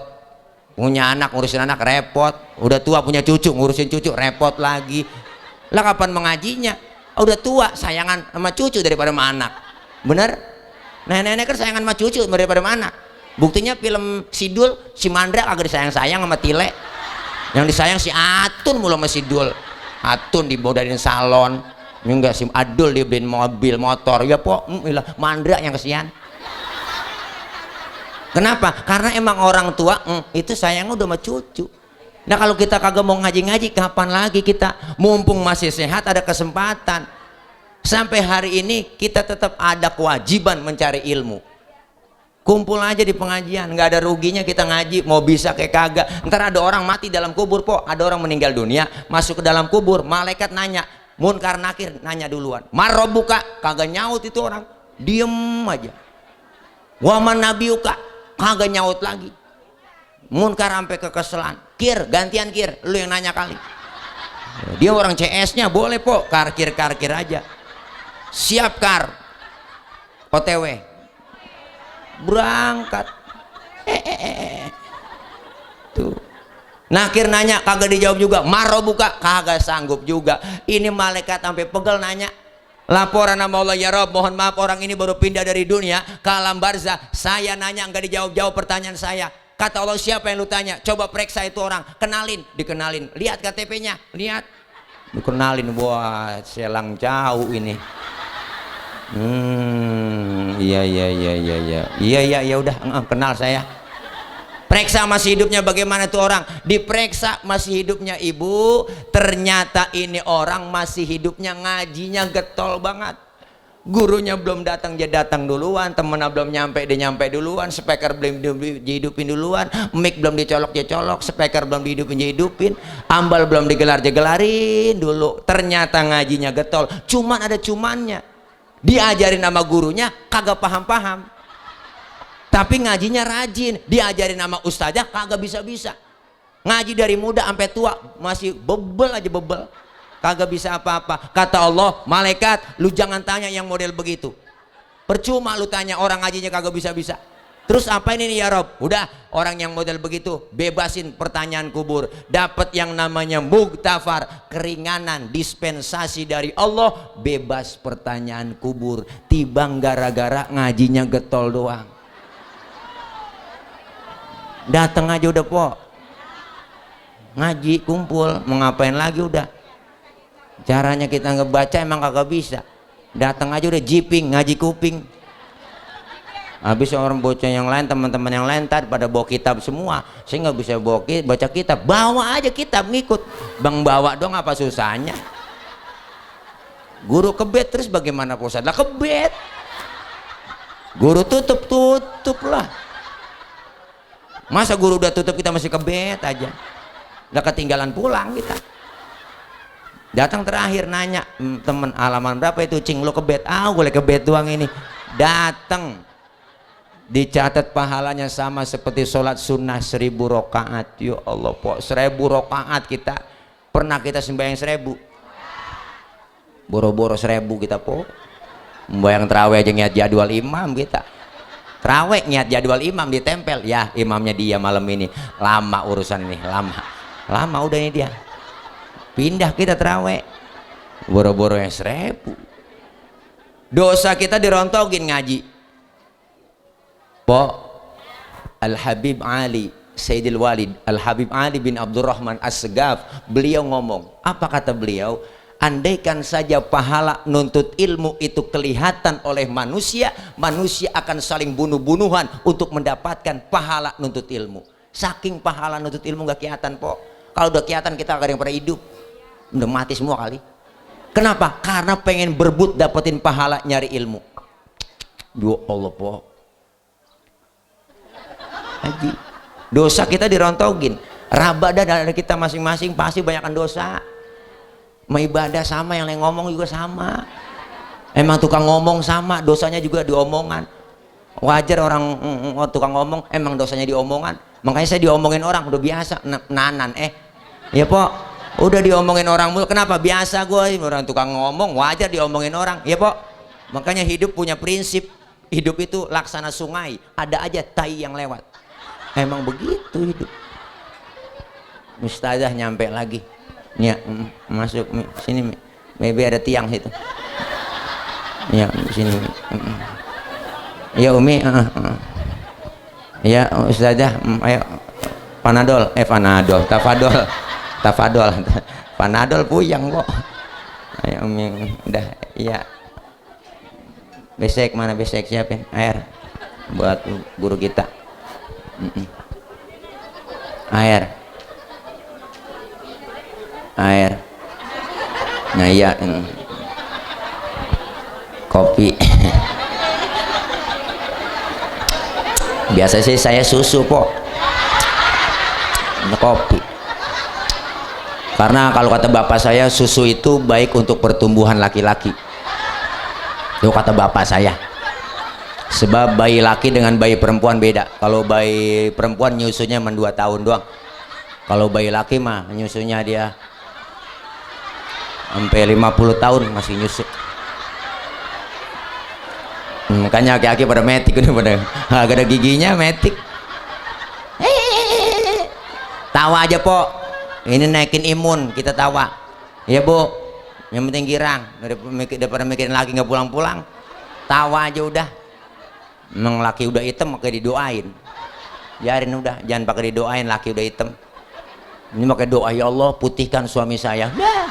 punya anak ngurusin anak repot, udah tua punya cucu ngurusin cucu repot lagi. Lah kapan mengajinya? Udah tua sayangan sama cucu daripada sama anak. Bener? Nenek-nenek kan sayangan sama cucu daripada sama anak. Buktinya film Sidul, si Mandra kagak disayang-sayang sama Tile. Yang disayang si Atun mulu sama Sidul. Atun dibodain salon. Enggak, si Adul dibeliin mobil motor. Ya po, Mandra yang kesian. Kenapa? Karena emang orang tua itu sayangnya udah sama cucu. Nah kalau kita kagak mau ngaji-ngaji, kapan lagi kita? Mumpung masih sehat ada kesempatan. Sampai hari ini kita tetap ada kewajiban mencari ilmu. Kumpul aja di pengajian, nggak ada ruginya kita ngaji, mau bisa kayak kagak. Ntar ada orang mati dalam kubur, po, ada orang meninggal dunia, masuk ke dalam kubur, malaikat nanya, Munkar Nakir nanya duluan, Marobuka, kagak nyaut itu orang, diem aja. Waman Nabiuka, kagak nyaut lagi. Munkar sampai kekeselan, Kir, gantian Kir, lu yang nanya kali. Dia orang CS-nya, boleh po, karkir aja. Siap Kar, OTW, berangkat. Tuh. Nakir nanya, kagak dijawab juga. Marobuka, kagak sanggup juga. Ini malaikat sampai pegel nanya. Laporan sama Allah, ya Rob, mohon maaf orang ini baru pindah dari dunia ke alam barzah. Saya nanya nggak dijawab-jawab pertanyaan saya. Kata Allah, siapa yang lu tanya? Coba periksa itu orang, kenalin, dikenalin. Lihat KTP-nya, lihat. Dikenalin, wah selang jauh ini. Iya udah kenal saya. Periksa masih hidupnya bagaimana tuh orang? Diperiksa masih hidupnya ibu, ternyata ini orang masih hidupnya ngajinya getol banget. Gurunya belum datang dia datang duluan, temennya belum nyampe dia nyampe duluan, speaker belum dihidupin duluan, mic belum dicolok dia colok, speaker belum dihidupin dia hidupin, ambal belum digelar dia gelarin dulu. Ternyata ngajinya getol, cuman ada cumannya. Diajarin sama gurunya kagak paham-paham, tapi ngajinya rajin. Diajarin sama ustazah kagak bisa-bisa. Ngaji dari muda sampai tua masih bebel aja, bebel, kagak bisa apa-apa. Kata Allah, malaikat lu jangan tanya yang model begitu, percuma lu tanya orang ngajinya kagak bisa-bisa. Terus apa ini nih ya Rob? Udah, orang yang model begitu bebasin pertanyaan kubur, dapat yang namanya muktafar, keringanan, dispensasi dari Allah, bebas pertanyaan kubur, tibang gara-gara ngajinya getol doang. Datang aja udah po, ngaji kumpul, mau ngapain lagi udah. Caranya kita ngebaca emang kagak bisa. Datang aja udah jiping, ngaji kuping. Habis orang bocah yang lain, teman-teman yang lain tadi pada bawa kitab semua. Saya nggak bisa baca kitab, bawa aja kitab ngikut. Bang bawa dong, apa susahnya? Guru kebet terus bagaimana Pak Ustadz? Lah kebet. Guru tutup lah. Masa guru udah tutup kita masih kebet aja? Udah ketinggalan pulang kita. Datang terakhir nanya, temen halaman berapa itu Cing, lo kebet? Ah boleh kebet doang ini. Datang, dicatat pahalanya sama seperti sholat sunnah 1000 rakaat. Ya Allah po, 1000 rakaat kita. Pernah kita sembahyang 1000? Boro-boro 1000 kita po. Sembahyang terawih aja niat jadwal imam kita. Terawih niat jadwal imam ditempel. Ya imamnya dia malam ini. Lama urusan ini, lama udah ini dia. Pindah kita terawih. Boro-boro yang 1000. Dosa kita dirontogin ngaji. Po, Al-Habib Ali Sayyidil Walid Al-Habib Ali bin Abdurrahman As-Segaf, beliau ngomong, apa kata beliau? Andaikan saja pahala nuntut ilmu itu kelihatan oleh manusia, manusia akan saling bunuh-bunuhan untuk mendapatkan pahala nuntut ilmu. Saking pahala nuntut ilmu gak kelihatan po. Kalau udah kelihatan kita gak ada yang pada hidup, udah mati semua kali. Kenapa? Karena pengen berebut dapetin pahala nyari ilmu. Ya Allah po, haji. Dosa kita dirontogin. Rabadah dari kita masing-masing pasti banyakkan dosa. Mau ibadah sama, yang lain ngomong juga sama. Emang tukang ngomong sama, dosanya juga diomongan. Wajar orang tukang ngomong, emang dosanya diomongan. Makanya saya diomongin orang udah biasa. Nanan ya po, udah diomongin orang mulu. Kenapa? Biasa gue, orang tukang ngomong wajar diomongin orang. Ya po, makanya hidup punya prinsip. Hidup itu laksana sungai, ada aja tai yang lewat. Emang begitu hidup. Ustazah nyampe lagi. Ya, masuk sini. Maybe ada tiang situ. Ya, sini. Ya Umi, ya Ustazah, ayo Panadol, Tafadol. Panadol puyang kok. Ayo Umi, udah, iya. Besek mana besek, siapin air buat guru kita. Air. Nah iya, kopi. Biasa sih saya susu po, ini kopi. Karena kalau kata bapak saya, susu itu baik untuk pertumbuhan laki-laki. Itu kata bapak saya. Sebab bayi laki dengan bayi perempuan beda. Kalau bayi perempuan nyusunya cuma 2 tahun doang. Kalau bayi laki mah nyusunya dia sampai 50 tahun masih nyusu. Makanya aki-aki pada metik udah pada agak ada giginya metik. Tawa aja po. Ini naikin imun, kita tawa. Iya bu. Yang penting girang daripada mikirin laki nggak pulang-pulang. Tawa aja udah. Emang laki udah hitam pakai didoain. Biarin udah, jangan pakai didoain laki udah hitam. Ini pakai doa, ya Allah putihkan suami saya. Dah.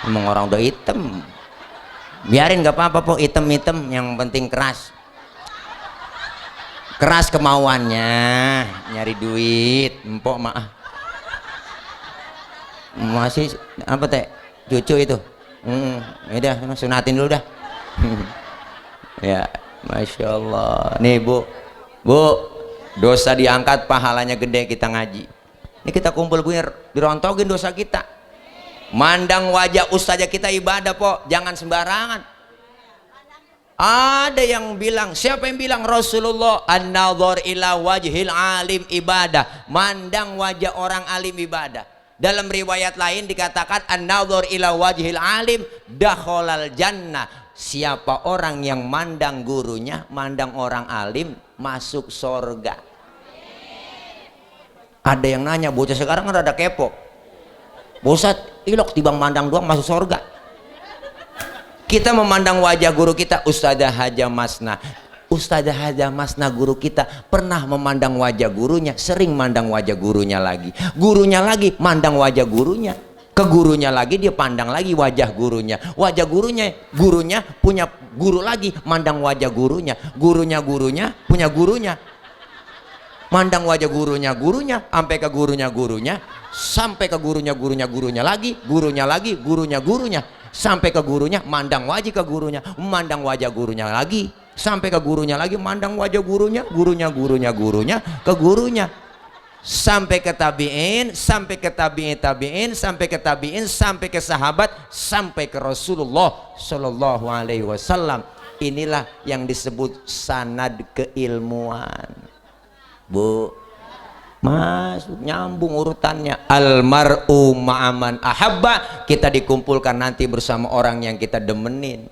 Emang orang udah hitam. Biarin nggak apa-apa po, hitam-hitam, yang penting keras. Keras kemauannya, nyari duit, empok maaf. Masih apa teh? Cucu itu. Udah, sunatin dulu dah. Ya, Masya Allah. Nih bu, dosa diangkat, pahalanya gede kita ngaji. Ini kita kumpul gue dirontogin dosa kita. Mandang wajah ustazah kita ibadah po, jangan sembarangan. Ada yang bilang, siapa yang bilang? Rasulullah, an-nadhar ila wajhil alim ibadah. Mandang wajah orang alim ibadah. Dalam riwayat lain dikatakan an-nadhar ila wajhil alim dakhalal jannah. Siapa orang yang mandang gurunya, mandang orang alim, masuk sorga. Ada yang nanya, bocah sekarang kan rada kepo. Bosat ilok tibang mandang doang masuk sorga. Kita memandang wajah guru kita, Ustazah Haja Masna. Ustazah Haja Masna guru kita pernah memandang wajah gurunya, sering mandang wajah gurunya lagi. Gurunya lagi mandang wajah gurunya. Ke gurunya lagi dia pandang lagi wajah gurunya. Wajah gurunya punya guru lagi, mandang wajah gurunya. Gurunya punya gurunya. Mandang wajah gurunya sampai ke gurunya sampai ke gurunya lagi, gurunya sampai ke gurunya, mandang wajah ke gurunya, mandang wajah gurunya lagi, sampai ke gurunya lagi, mandang wajah gurunya ke gurunya, sampai ke tabi'in, sampai ke tabi'in, sampai ke tabi'in, sampai ke sahabat, sampai ke Rasulullah Shallallahu Alaihi Wasallam. Inilah yang disebut sanad keilmuan. Bu, masuk nyambung urutannya. Almar'u ma'aman ahabba, kita dikumpulkan nanti bersama orang yang kita demenin.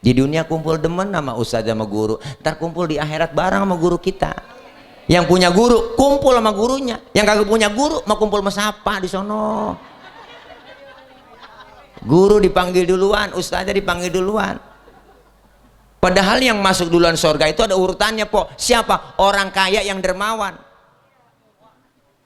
Di dunia kumpul demen sama ustaz sama guru, ntar kumpul di akhirat bareng sama guru kita. Yang punya guru kumpul sama gurunya, yang kagak punya guru mau kumpul sama siapa di sono. Guru dipanggil duluan, ustaznya dipanggil duluan. Padahal yang masuk duluan surga itu ada urutannya po. Siapa? Orang kaya yang dermawan.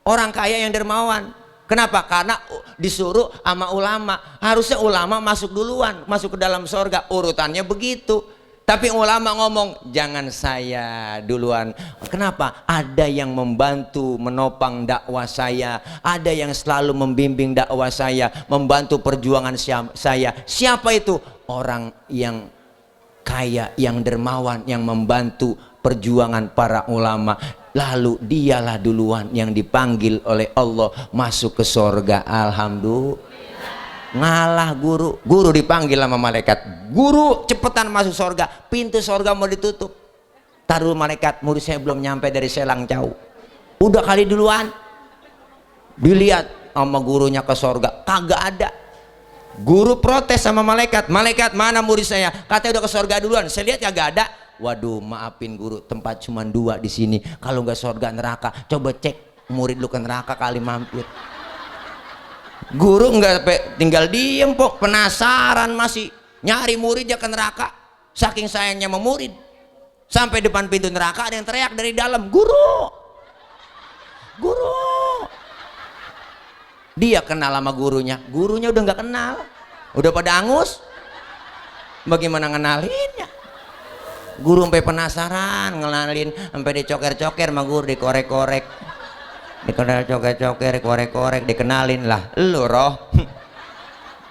Orang kaya yang dermawan. Kenapa? Karena disuruh sama ulama. Harusnya ulama masuk duluan, masuk ke dalam surga. Urutannya begitu. Tapi ulama ngomong, jangan saya duluan. Kenapa? Ada yang membantu menopang dakwah saya. Ada yang selalu membimbing dakwah saya, membantu perjuangan saya. Siapa itu? Orang yang kaya, yang dermawan, yang membantu perjuangan para ulama. Lalu dialah duluan yang dipanggil oleh Allah masuk ke sorga. Alhamdulillah. Ngalah guru dipanggil sama malaikat. Guru cepetan masuk sorga, pintu sorga mau ditutup. Taruh malaikat, murid saya belum nyampe dari Selang jauh. Udah kali duluan. Dilihat sama gurunya ke sorga, kagak ada. Guru protes sama malaikat, malaikat mana murid saya? Katanya udah ke sorga duluan. Saya lihat kagak ada. Waduh, maafin guru, tempat cuma 2 di sini. Kalau nggak surga neraka, coba cek murid lu ke neraka kali mampir. Guru nggak tinggal diem pok, penasaran masih nyari muridnya ke neraka. Saking sayangnya sama murid, sampai depan pintu neraka ada yang teriak dari dalam, guru, guru. Dia kenal sama gurunya udah nggak kenal, udah pada angus. Bagaimana ngenalinnya? Guru sampai penasaran, ngenalin, sampai dicoker-coker sama guru, dikorek-korek, dikorek-coker, korek-korek, dikenalin lah. Lu Roh,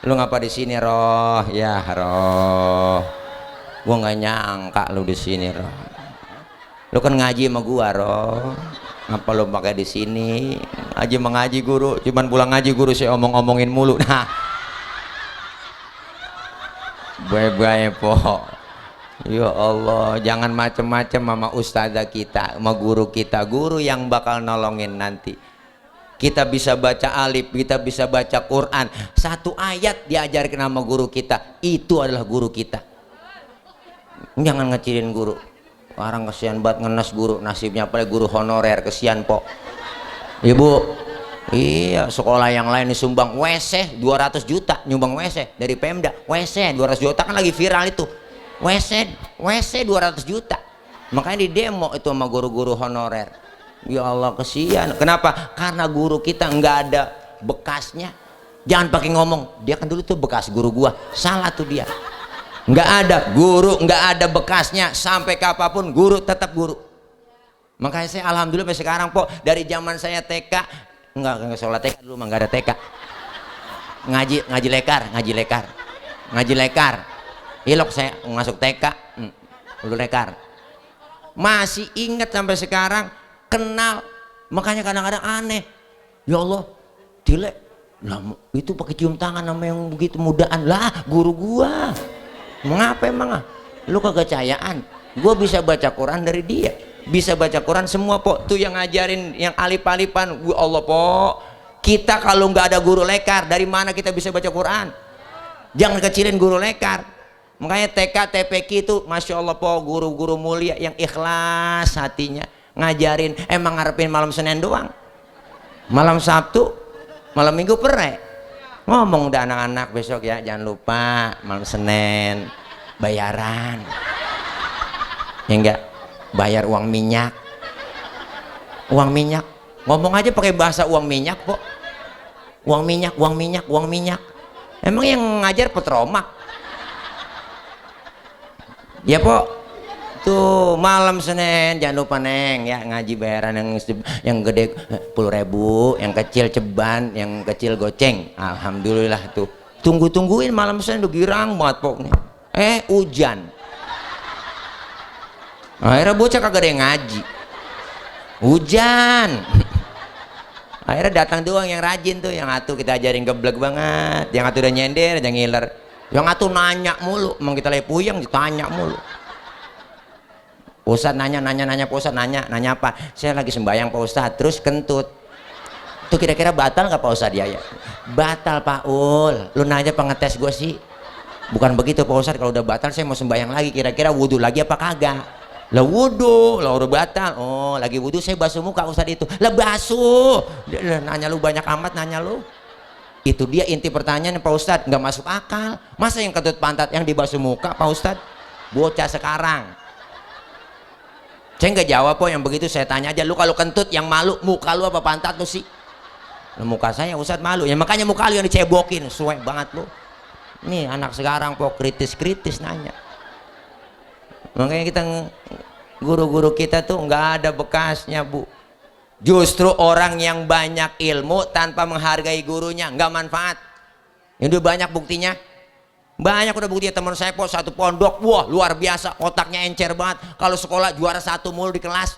lu ngapa di sini Roh? Ya Roh, gua nggak nyangka lu di sini Roh. Lu kan ngaji sama gua Roh. Ngapa lu pakai di sini? Ngaji mengaji guru, cuman pulang ngaji guru saya omong-omongin mulu. Nah, bye-bye po. Ya Allah, jangan macem-macem sama ustazah kita, sama guru kita, guru yang bakal nolongin nanti. Kita bisa baca alif, kita bisa baca Quran, 1 ayat diajarkan sama guru kita, itu adalah guru kita. Jangan ngecilin guru. Orang kesian banget ngenes guru, nasibnya apalagi guru honorer, kesian po. Ibu, iya sekolah yang lain disumbang WC 200 juta, nyumbang WC dari Pemda, WC 200 juta kan lagi viral itu, WC 200 juta, makanya di demo itu sama guru-guru honorer. Ya Allah kesian. Kenapa? Karena guru kita nggak ada bekasnya. Jangan pakai ngomong dia kan dulu tuh bekas guru gua, salah tuh dia. Nggak ada guru, nggak ada bekasnya, sampai kapanpun guru tetap guru. Makanya saya alhamdulillah sampai sekarang po, dari zaman saya TK nggak sholat TK dulu mah nggak ada TK, ngaji lekar ilok saya masuk TK dulu lekar, masih ingat sampai sekarang, kenal. Makanya kadang-kadang aneh, ya Allah dilek lah itu pakai cium tangan sama yang begitu mudaan lah, guru gua. Mengapa emang lu kegecayaan? Gua bisa baca Quran dari dia, bisa baca Quran semua po. Tuh yang ngajarin yang alif-alifan, gua Allah po. Kita kalau nggak ada guru lekar, dari mana kita bisa baca Quran? Jangan kecilin guru lekar. Makanya TK TPQ itu masya Allah po, guru-guru mulia yang ikhlas hatinya ngajarin. Emang ngarepin malam Senin doang, malam Sabtu, malam Minggu pere. Ngomong udah anak-anak besok ya, jangan lupa malam Senin bayaran, ya enggak, bayar uang minyak. Ngomong aja pakai bahasa uang minyak po. Uang minyak. Emang yang ngajar petromak ya po. Tuh malam Senin jangan lupa neng ya, ngaji bayaran yang gede 10.000, yang kecil ceban, yang kecil goceng. Alhamdulillah tuh tungguin malam Senin, udah girang banget pokoknya. Hujan, akhirnya bocah kagak ada yang ngaji, hujan. Akhirnya datang doang yang rajin tuh, yang atuh kita ajarin geblek banget, yang atuh udah nyender yang ngiler, yang atuh nanya mulu, emang kita lagi puyeng ditanya mulu. Ustadz nanya Pak Ustadz nanya apa? Saya lagi sembahyang Pak Ustadz, terus kentut. Itu kira-kira batal nggak Pak Ustadz? Ya batal Pak Ul. Lu nanya pengetes gue sih. Bukan begitu Pak Ustadz, kalau udah batal saya mau sembahyang lagi, kira-kira wudhu lagi apa kagak? Lah wudhu, lah udah batal. Oh lagi wudhu saya basuh muka Ustadz itu. Lah basuh. Nanya lu banyak amat nanya lu. Itu dia inti pertanyaan Pak Ustadz, nggak masuk akal. Masa yang kentut pantat yang dibasuh muka Pak Ustadz? Bocah sekarang. Saya nggak jawab po yang begitu, saya tanya aja, lu kalau kentut yang malu muka lu apa pantat lu sih? Lu muka saya Ustadz malu ya, makanya muka lu yang dicebokin, suwe banget lu. Nih anak sekarang po kritis nanya. Makanya kita guru-guru kita tuh nggak ada bekasnya bu. Justru orang yang banyak ilmu tanpa menghargai gurunya nggak manfaat. Ini udah banyak buktinya. Banyak udah bukti, teman saya po satu pondok, wah luar biasa, otaknya encer banget. Kalau sekolah juara 1 mulu di kelas,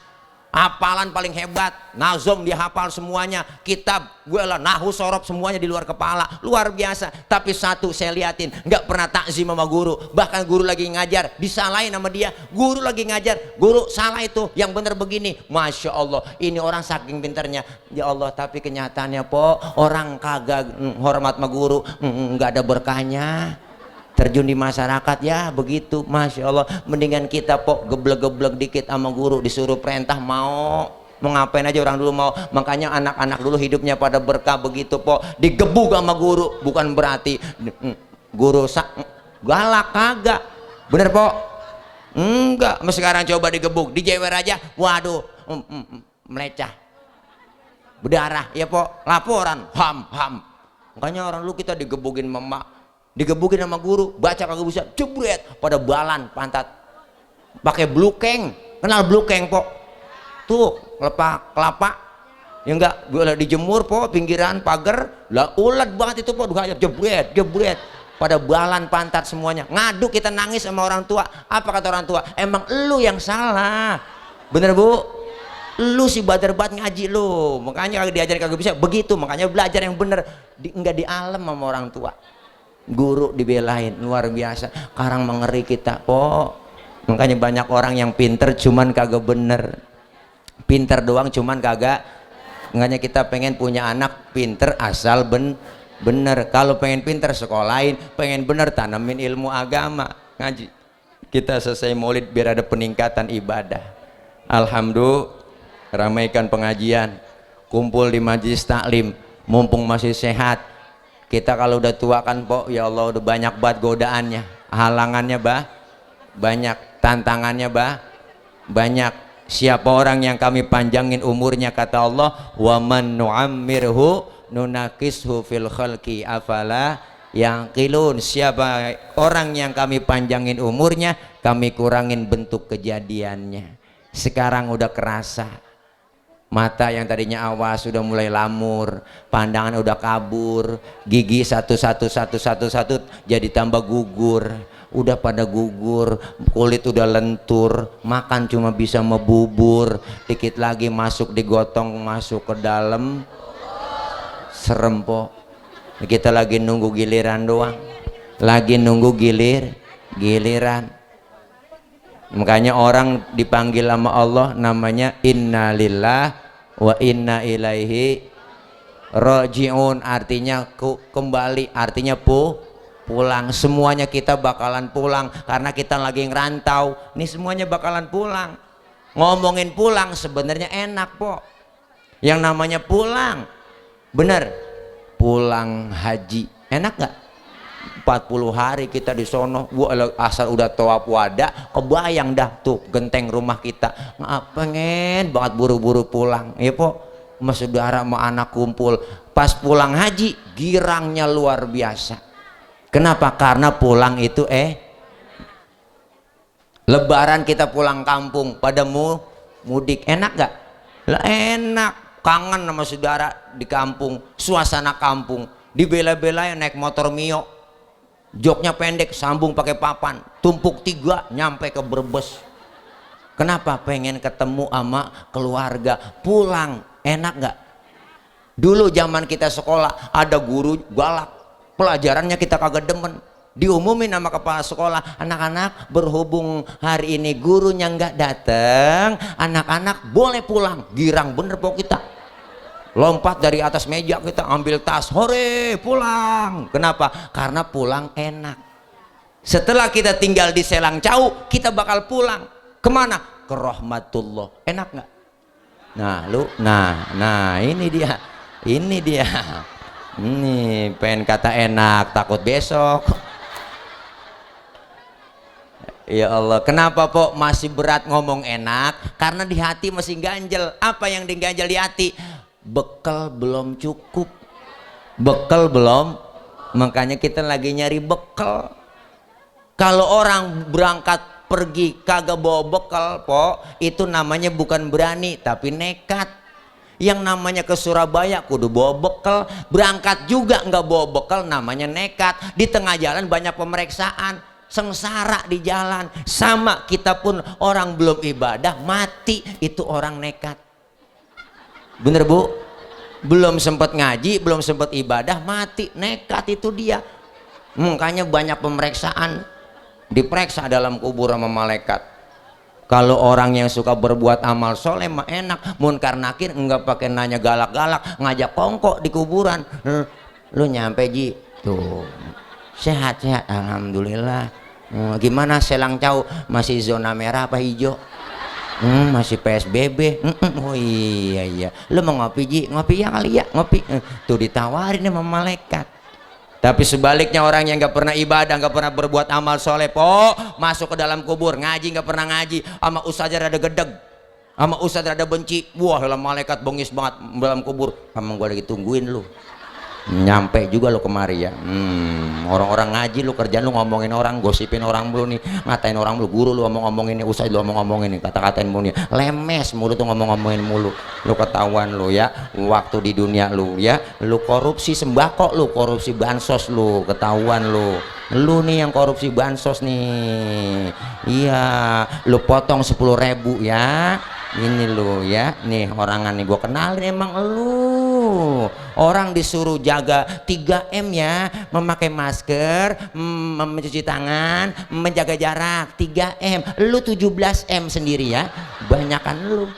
hafalan paling hebat, nazom dia hafal semuanya, kitab gue lah nahu sorob semuanya di luar kepala, luar biasa. Tapi satu saya liatin, nggak pernah takzim sama guru, bahkan guru lagi ngajar disalahin sama dia. Guru lagi ngajar, guru salah itu, yang bener begini. Masya Allah, ini orang saking pinternya ya Allah. Tapi kenyataannya po orang kagak hormat sama guru, nggak ada berkahnya. terjun di masyarakat ya begitu. Masya Allah, mendingan kita pok geblek-geblek dikit sama guru, disuruh perintah mau ngapain aja orang dulu mau. Makanya anak-anak dulu hidupnya pada berkah begitu pok, digebuk sama guru. Bukan berarti guru galak, kagak, bener pok? Enggak. Sekarang coba digebuk, dijewer aja, waduh, melecah, berdarah ya pok, laporan ham. Makanya orang dulu kita digebukin mama, digebukin sama guru, baca kagak bisa, jebret pada balan pantat, pakai blukeng. Kenal blukeng pok? Tuh lepak kelapa ya enggak, gue dijemur pok pinggiran pagar lah, ulet banget itu pok, jebret pada balan pantat semuanya. Ngadu kita, nangis sama orang tua. Apa kata orang tua? Emang lu yang salah, bener bu? Lu si bader-bat ngaji lu, makanya kagak diajarin kagak bisa begitu. Makanya belajar yang bener, enggak dialem sama orang tua. Guru dibelain luar biasa. Sekarang mengeri kita po. Makanya banyak orang yang pinter cuman kagak bener, pinter doang cuman kagak. Makanya kita pengen punya anak pinter asal bener. Kalau pengen pinter sekolahin, pengen bener tanamin ilmu agama, ngaji. Kita selesai maulid biar ada peningkatan ibadah. Alhamdulillah, ramaikan pengajian, kumpul di majelis taklim, mumpung masih sehat. Kita kalau udah tua kan pok, ya Allah udah banyak banget godaannya, halangannya banyak, tantangannya banyak. Siapa orang yang kami panjangin umurnya, kata Allah, wa man nu'ammirhu nunakishu fil khalqi afala yaqilun. Siapa orang yang kami panjangin umurnya, kami kurangin bentuk kejadiannya. Sekarang udah kerasa, mata yang tadinya awas sudah mulai lamur, pandangan udah kabur, gigi satu jadi tambah gugur, udah pada gugur, kulit udah lentur, makan cuma bisa membubur, dikit lagi masuk digotong masuk ke dalam, serem po. Kita lagi nunggu giliran doang, lagi nunggu giliran. Makanya orang dipanggil sama Allah namanya innalillah wa inna ilaihi rajiun, artinya kembali, artinya pulang. Semuanya kita bakalan pulang karena kita lagi ngerantau. Ini semuanya bakalan pulang. Ngomongin pulang sebenarnya enak po. Yang namanya pulang, bener, pulang haji enak gak? 40 hari kita di sono, gua asal udah tawaf wada, kebayang dah tuh genteng rumah kita. Pengen banget buru-buru pulang, ya po, sama saudara sama anak kumpul. Pas pulang haji, girangnya luar biasa. Kenapa? Karena pulang itu Lebaran kita pulang kampung, pada mudik, enak gak? Lah enak, kangen sama saudara di kampung, suasana kampung, dibela-belain naik motor Mio. Joknya pendek, sambung pakai papan, tumpuk 3 nyampe ke Brebes. Kenapa? Pengen ketemu sama keluarga. Pulang enak gak? Dulu zaman kita sekolah ada guru galak, pelajarannya kita kagak demen, diumumin sama kepala sekolah, anak-anak berhubung hari ini gurunya nggak datang, anak-anak boleh pulang. Girang bener pok kita, lompat dari atas meja kita ambil tas, hore pulang. Kenapa? Karena pulang enak. Setelah kita tinggal di Selang Cau, kita bakal pulang kemana? Ke rahmatullah. Enak nggak? Nah ini dia ini pengen kata enak takut besok. Ya Allah, kenapa pok masih berat ngomong enak? Karena di hati masih ganjel. Apa yang diganjel di hati? Bekal belum cukup, bekal belum, makanya kita lagi nyari bekal. Kalau orang berangkat pergi kagak bawa bekal po, itu namanya bukan berani tapi nekat. Yang namanya ke Surabaya kudu bawa bekal, berangkat juga nggak bawa bekal namanya nekat. Di tengah jalan banyak pemeriksaan, sengsara di jalan. Sama kita pun, orang belum ibadah mati, itu orang nekat. Bener bu? Belum sempat ngaji, belum sempat ibadah mati, nekat itu dia. Makanya banyak pemeriksaan, diperiksa dalam kubur sama malaikat. Kalau orang yang suka berbuat amal soleh mah enak, munkar nakir enggak pakai nanya galak-galak, ngajak kongkok di kuburan. Lu nyampe ji tuh, Sehat-sehat, alhamdulillah. Gimana Selang Cau, masih zona merah apa hijau? Masih PSBB. Oh iya, lu mau ngopi Ji? Ngopi ya kali ya, ngopi. Tuh ditawarin sama malaikat. Tapi sebaliknya orang yang nggak pernah ibadah, nggak pernah berbuat amal soleh, masuk ke dalam kubur, ngaji nggak pernah ngaji, sama ustaz rada gedeg, sama ustaz rada benci, wah lah malaikat bengis banget dalam kubur. Emang gua lagi tungguin lu, nyampe juga lu kemari ya. Orang-orang ngaji lu kerjaan lu ngomongin orang, gosipin orang mulu nih, ngatain orang mulu, guru lu ngomong-ngomongin nih, ustaz lu ngomong-ngomongin nih, kata-katain mulu nih, lemes mulu tuh ngomong-ngomongin mulu. Lu ketahuan lu ya, waktu di dunia lu ya, lu korupsi sembako, lu korupsi bansos, lu ketahuan lu nih yang korupsi bansos nih. Iya, lu potong 10.000 ya. Ini lu ya, nih orangan nih gua kenalin emang lu. Orang disuruh jaga 3M ya, memakai masker, mencuci tangan, menjaga jarak, 3M. Lu 17M sendiri ya. Banyakan lu.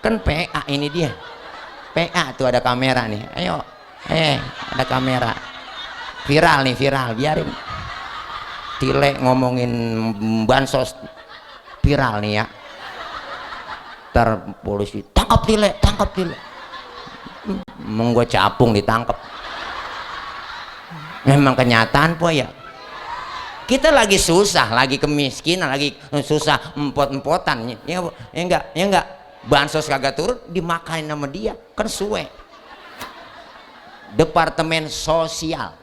Kan PA ini dia. PA tuh ada kamera nih. Ayo. Ada kamera. Viral nih, viral, biarin. Tile ngomongin bansos viral nih ya. Ntar polisi tangkap Tile. Mau gue capung ditangkap. Memang kenyataan po ya. Kita lagi susah, lagi kemiskinan, lagi susah empot-empotan ya enggak. Bansos kagak turun, dimakanin sama dia, kan suwe. Departemen sosial,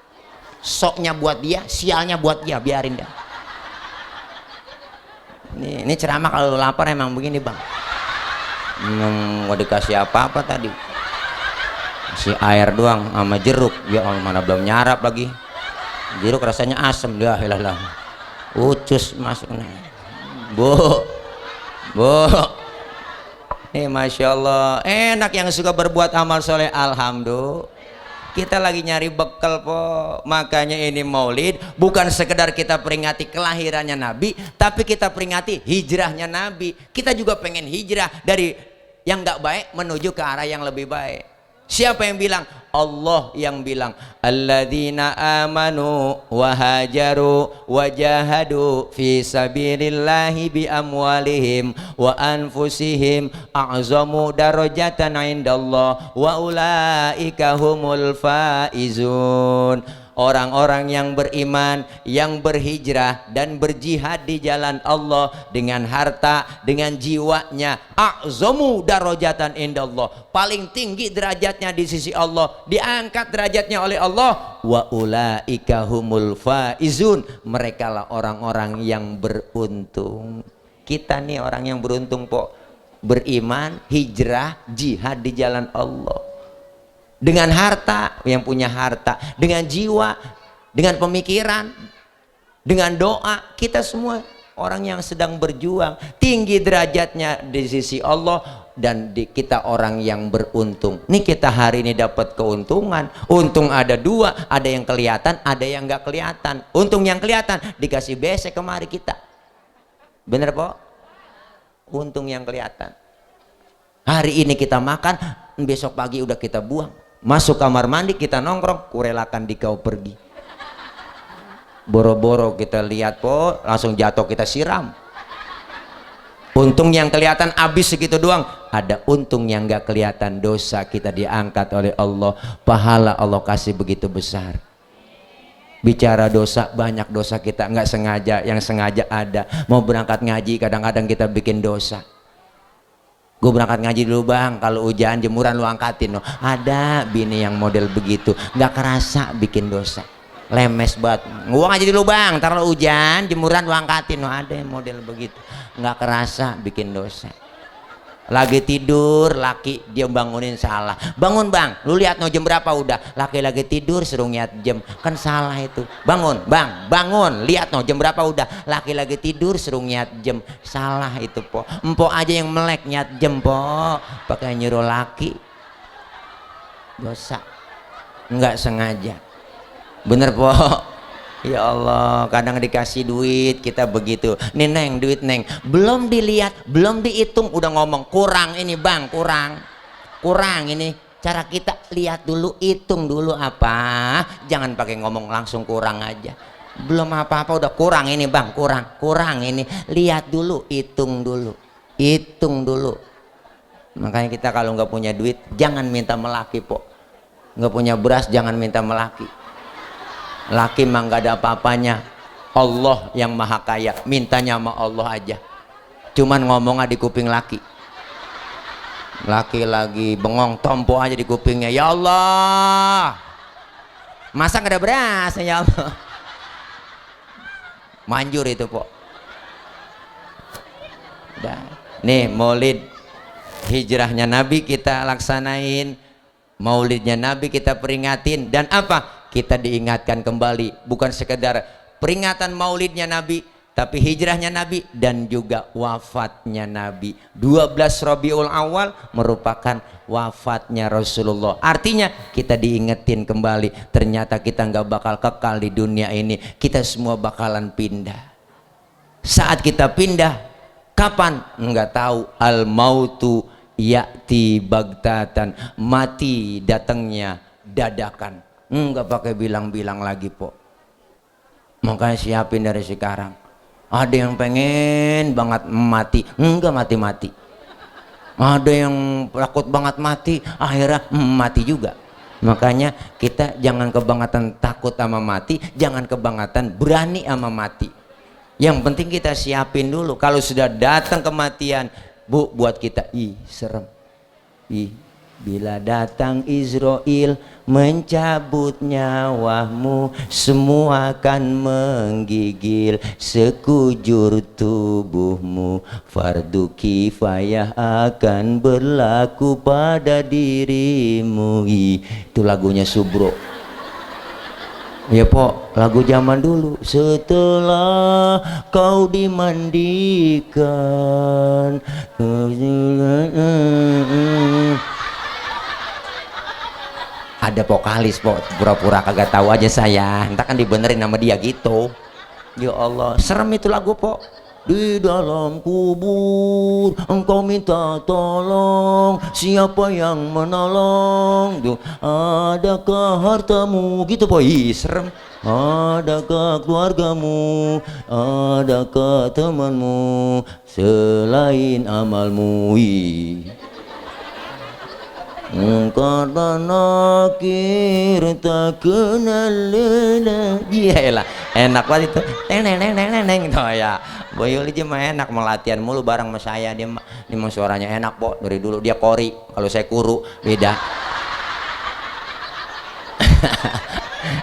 soknya buat dia, sialnya buat dia, biarin dah. Ini ceramah kalau lapar emang begini bang. Mau dikasih apa-apa tadi, si air doang sama jeruk, ya Allah, mana belum nyarap lagi. Jeruk rasanya asem, ya lah ucus masuk. Bu Masya Allah, enak yang suka berbuat amal soleh. Alhamdulillah, kita lagi nyari bekal po. Makanya ini maulid bukan sekedar kita peringati kelahirannya Nabi, tapi kita peringati hijrahnya Nabi. Kita juga pengen hijrah dari yang nggak baik menuju ke arah yang lebih baik. Siapa yang bilang? Allah yang bilang, alladzina amanu wa hajaru wa jahadu fi sabilillahi bi amwalihim wa anfusihim a'zamu darajatan indallah wa ulaika humul faizun. Orang-orang yang beriman, yang berhijrah dan berjihad di jalan Allah dengan harta, dengan jiwanya, a'zamu darajatan indallah, paling tinggi derajatnya di sisi Allah, diangkat derajatnya oleh Allah. Wa ulaika humul faizun, mereka lah orang-orang yang beruntung. Kita nih orang yang beruntung po, beriman, hijrah, jihad di jalan Allah. Dengan harta, yang punya harta, dengan jiwa, dengan pemikiran, dengan doa, kita semua orang yang sedang berjuang, tinggi derajatnya di sisi Allah, dan kita orang yang beruntung. Nih kita hari ini dapat keuntungan. Untung ada dua, ada yang kelihatan, ada yang nggak kelihatan. Untung yang kelihatan dikasih besek kemari kita. Bener po? Untung yang kelihatan. Hari ini kita makan, besok pagi udah kita buang. Masuk kamar mandi kita nongkrong, kurelakan dikau pergi. Boro-boro kita lihat po, langsung jatuh kita siram. Untung yang kelihatan habis segitu doang. Ada untung yang nggak kelihatan, dosa kita diangkat oleh Allah, pahala Allah kasih begitu besar. Bicara dosa, banyak dosa kita nggak sengaja, yang sengaja ada. Mau berangkat ngaji kadang-kadang kita bikin dosa. Gue berangkat ngaji dulu bang, kalau hujan jemuran lu angkatin. Ada bini yang model begitu, nggak kerasa bikin dosa, lemes banget. Gue ngaji dulu bang, ntar lo hujan jemuran lu angkatin. Ada yang model begitu, nggak kerasa bikin dosa. Lagi tidur laki, dia bangunin salah. Bangun bang, lu lihat no jam berapa udah. Laki lagi tidur suruh ngiat jam, kan salah itu. Bangun bang, bangun, lihat no jam berapa udah. Laki lagi tidur suruh ngiat jam, salah itu po. Empok aja yang melek ngiat jam po, pakai nyuruh laki, dosa, nggak sengaja. Bener po. Ya Allah, kadang dikasih duit kita begitu. Nih neng, duit neng, belum dilihat, belum dihitung udah ngomong kurang ini bang, kurang ini Cara kita lihat dulu, hitung dulu apa, jangan pakai ngomong langsung kurang aja. Belum apa-apa udah kurang ini bang, kurang ini. Lihat dulu, hitung dulu. Makanya kita kalau nggak punya duit jangan minta melaki po. Nggak punya beras jangan minta melaki. Laki mah nggak ada apa-apanya. Allah yang maha kaya, mintanya sama Allah aja. Cuman ngomongnya di kuping laki. Laki lagi bengong, tompo aja di kupingnya. Ya Allah, masa nggak ada beras ya Allah. Manjur itu po. Nih maulid hijrahnya Nabi kita laksanain, maulidnya Nabi kita peringatin, dan apa? Kita diingatkan kembali, bukan sekedar peringatan maulidnya Nabi, tapi hijrahnya Nabi dan juga wafatnya Nabi. 12 Rabiul Awal merupakan wafatnya Rasulullah. Artinya kita diingetin kembali, ternyata kita nggak bakal kekal di dunia ini, kita semua bakalan pindah. Saat kita pindah, kapan? Nggak tahu. Al mautu ya'ti bagtatan, mati datangnya dadakan, nggak pakai bilang-bilang lagi po. Makanya siapin dari sekarang. Ada yang pengen banget mati, enggak mati-mati. Ada yang takut banget mati, akhirnya mati juga. Makanya kita jangan kebangetan takut sama mati, jangan kebangetan berani sama mati. Yang penting kita siapin dulu. Kalau sudah datang kematian, bu, buat kita serem. Bila datang Israel mencabut nyawamu, semua akan menggigil sekujur tubuhmu. Fardu kifayah akan berlaku pada dirimu. Itu lagunya Subro. Ya po, lagu zaman dulu. Setelah kau dimandikan, ada vokalis po, pura-pura kagak tahu aja saya, entah kan dibenerin sama dia gitu. Ya Allah, serem itu lagu po. Di dalam kubur engkau minta tolong, siapa yang menolong? Duh, adakah hartamu? Gitu po. Serem. Adakah keluargamu? Adakah temanmu selain amalmu? Engkau nakir tak kenal lelah. Iya lah, enak banget itu. Neng gitu ya. Boyoli aja mah enak, mau latihan mulu bareng sama saya. Dia mau suaranya enak po, dari dulu dia kori. Kalau saya kuru beda.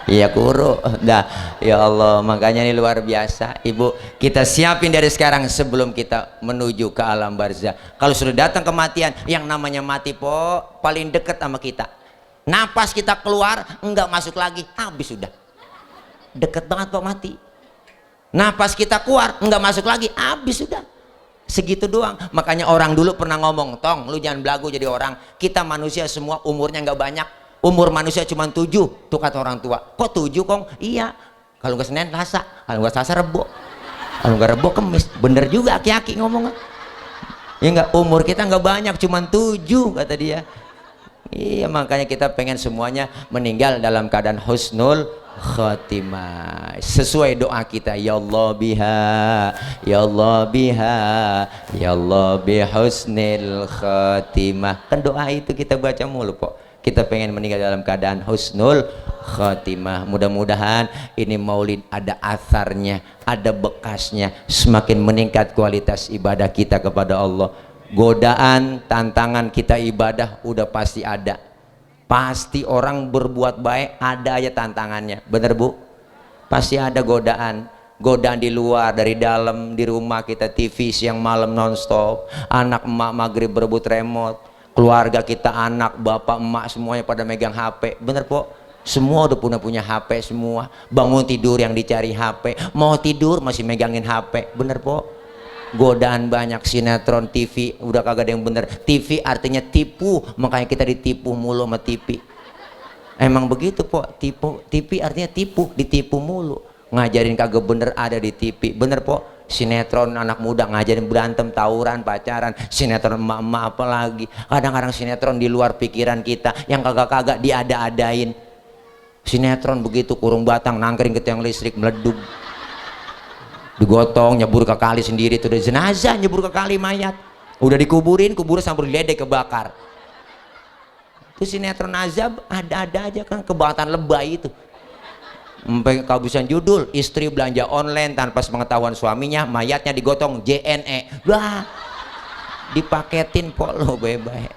Iya kuru dah. Ya Allah, makanya ini luar biasa. Ibu, kita siapin dari sekarang sebelum kita menuju ke alam barzah. Kalau sudah datang kematian, yang namanya mati po paling deket sama kita. Napas kita keluar enggak masuk lagi, habis sudah. Deket banget po mati. Napas kita keluar enggak masuk lagi, habis sudah. Segitu doang. Makanya orang dulu pernah ngomong, tong lu jangan belagu jadi orang. Kita manusia semua umurnya enggak banyak. Umur manusia cuma 7, tuh kata orang tua. Kok 7 kong? Iya, kalau nggak Senin Selasa, kalau nggak Selasa Rebo, kalau nggak Rebo Kemis. Bener juga aki-aki ngomongnya. Ya nggak, umur kita nggak banyak, cuma 7 kata dia. Iya, makanya kita pengen semuanya meninggal dalam keadaan husnul khotimah, sesuai doa kita. Ya Allah biha, ya Allah biha, ya Allah bihusnil khotimah. Kan doa itu kita baca mulu po. Kita pengen meninggal dalam keadaan husnul khotimah. Mudah-mudahan ini maulid ada asarnya, ada bekasnya, semakin meningkat kualitas ibadah kita kepada Allah. Godaan, tantangan kita ibadah udah pasti ada. Pasti orang berbuat baik ada aja tantangannya. Bener bu? Pasti ada godaan. Godaan di luar, dari dalam, di rumah kita TV siang malam nonstop. Anak emak maghrib berebut remote. Keluarga kita, anak, bapak, emak semuanya pada megang HP. Bener po? Semua udah punya HP semua. Bangun tidur yang dicari HP, mau tidur masih megangin HP. Bener po? Godaan banyak, sinetron, TV udah kagak ada yang bener. TV artinya tipu, makanya kita ditipu mulu sama TV. Emang begitu po, tipu. TV artinya tipu, ditipu mulu. Ngajarin kagak bener ada di TV. Bener po? sinetron anak muda ngajarin berantem, tawuran, pacaran, sinetron emak-emak apa lagi. Kadang-kadang sinetron di luar pikiran kita yang kagak-kagak diada-adain. Sinetron begitu kurung batang nangkring ke tiang listrik meleduk, digotong, nyebur ke kali sendiri, itu udah jenazah nyebur ke kali mayat, udah dikuburin, kuburan sambil ledek kebakar. Itu sinetron azab ada-ada aja kan, kebangatan lebay itu. Sampai kehabisan judul, istri belanja online tanpa sepengetahuan suaminya, mayatnya digotong JNE. Wah, dipaketin polo bebas.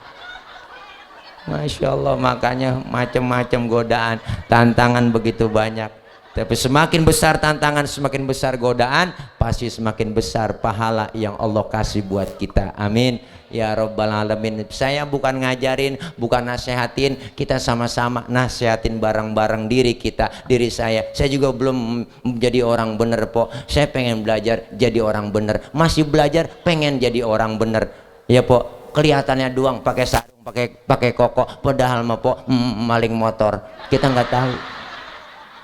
Masya Allah, makanya macam-macam godaan, tantangan begitu banyak. Tapi semakin besar tantangan, semakin besar godaan, pasti semakin besar pahala yang Allah kasih buat kita. Amin ya Rabbal Alamin. Saya bukan ngajarin, bukan nasehatin, kita sama-sama nasehatin bareng-bareng diri kita, diri saya. Saya juga belum menjadi orang bener, po. Saya pengen belajar jadi orang bener, masih belajar pengen jadi orang bener. Ya, po, kelihatannya doang pakai sarung, pakai koko, padahal mah, po, maling motor. Kita nggak tahu.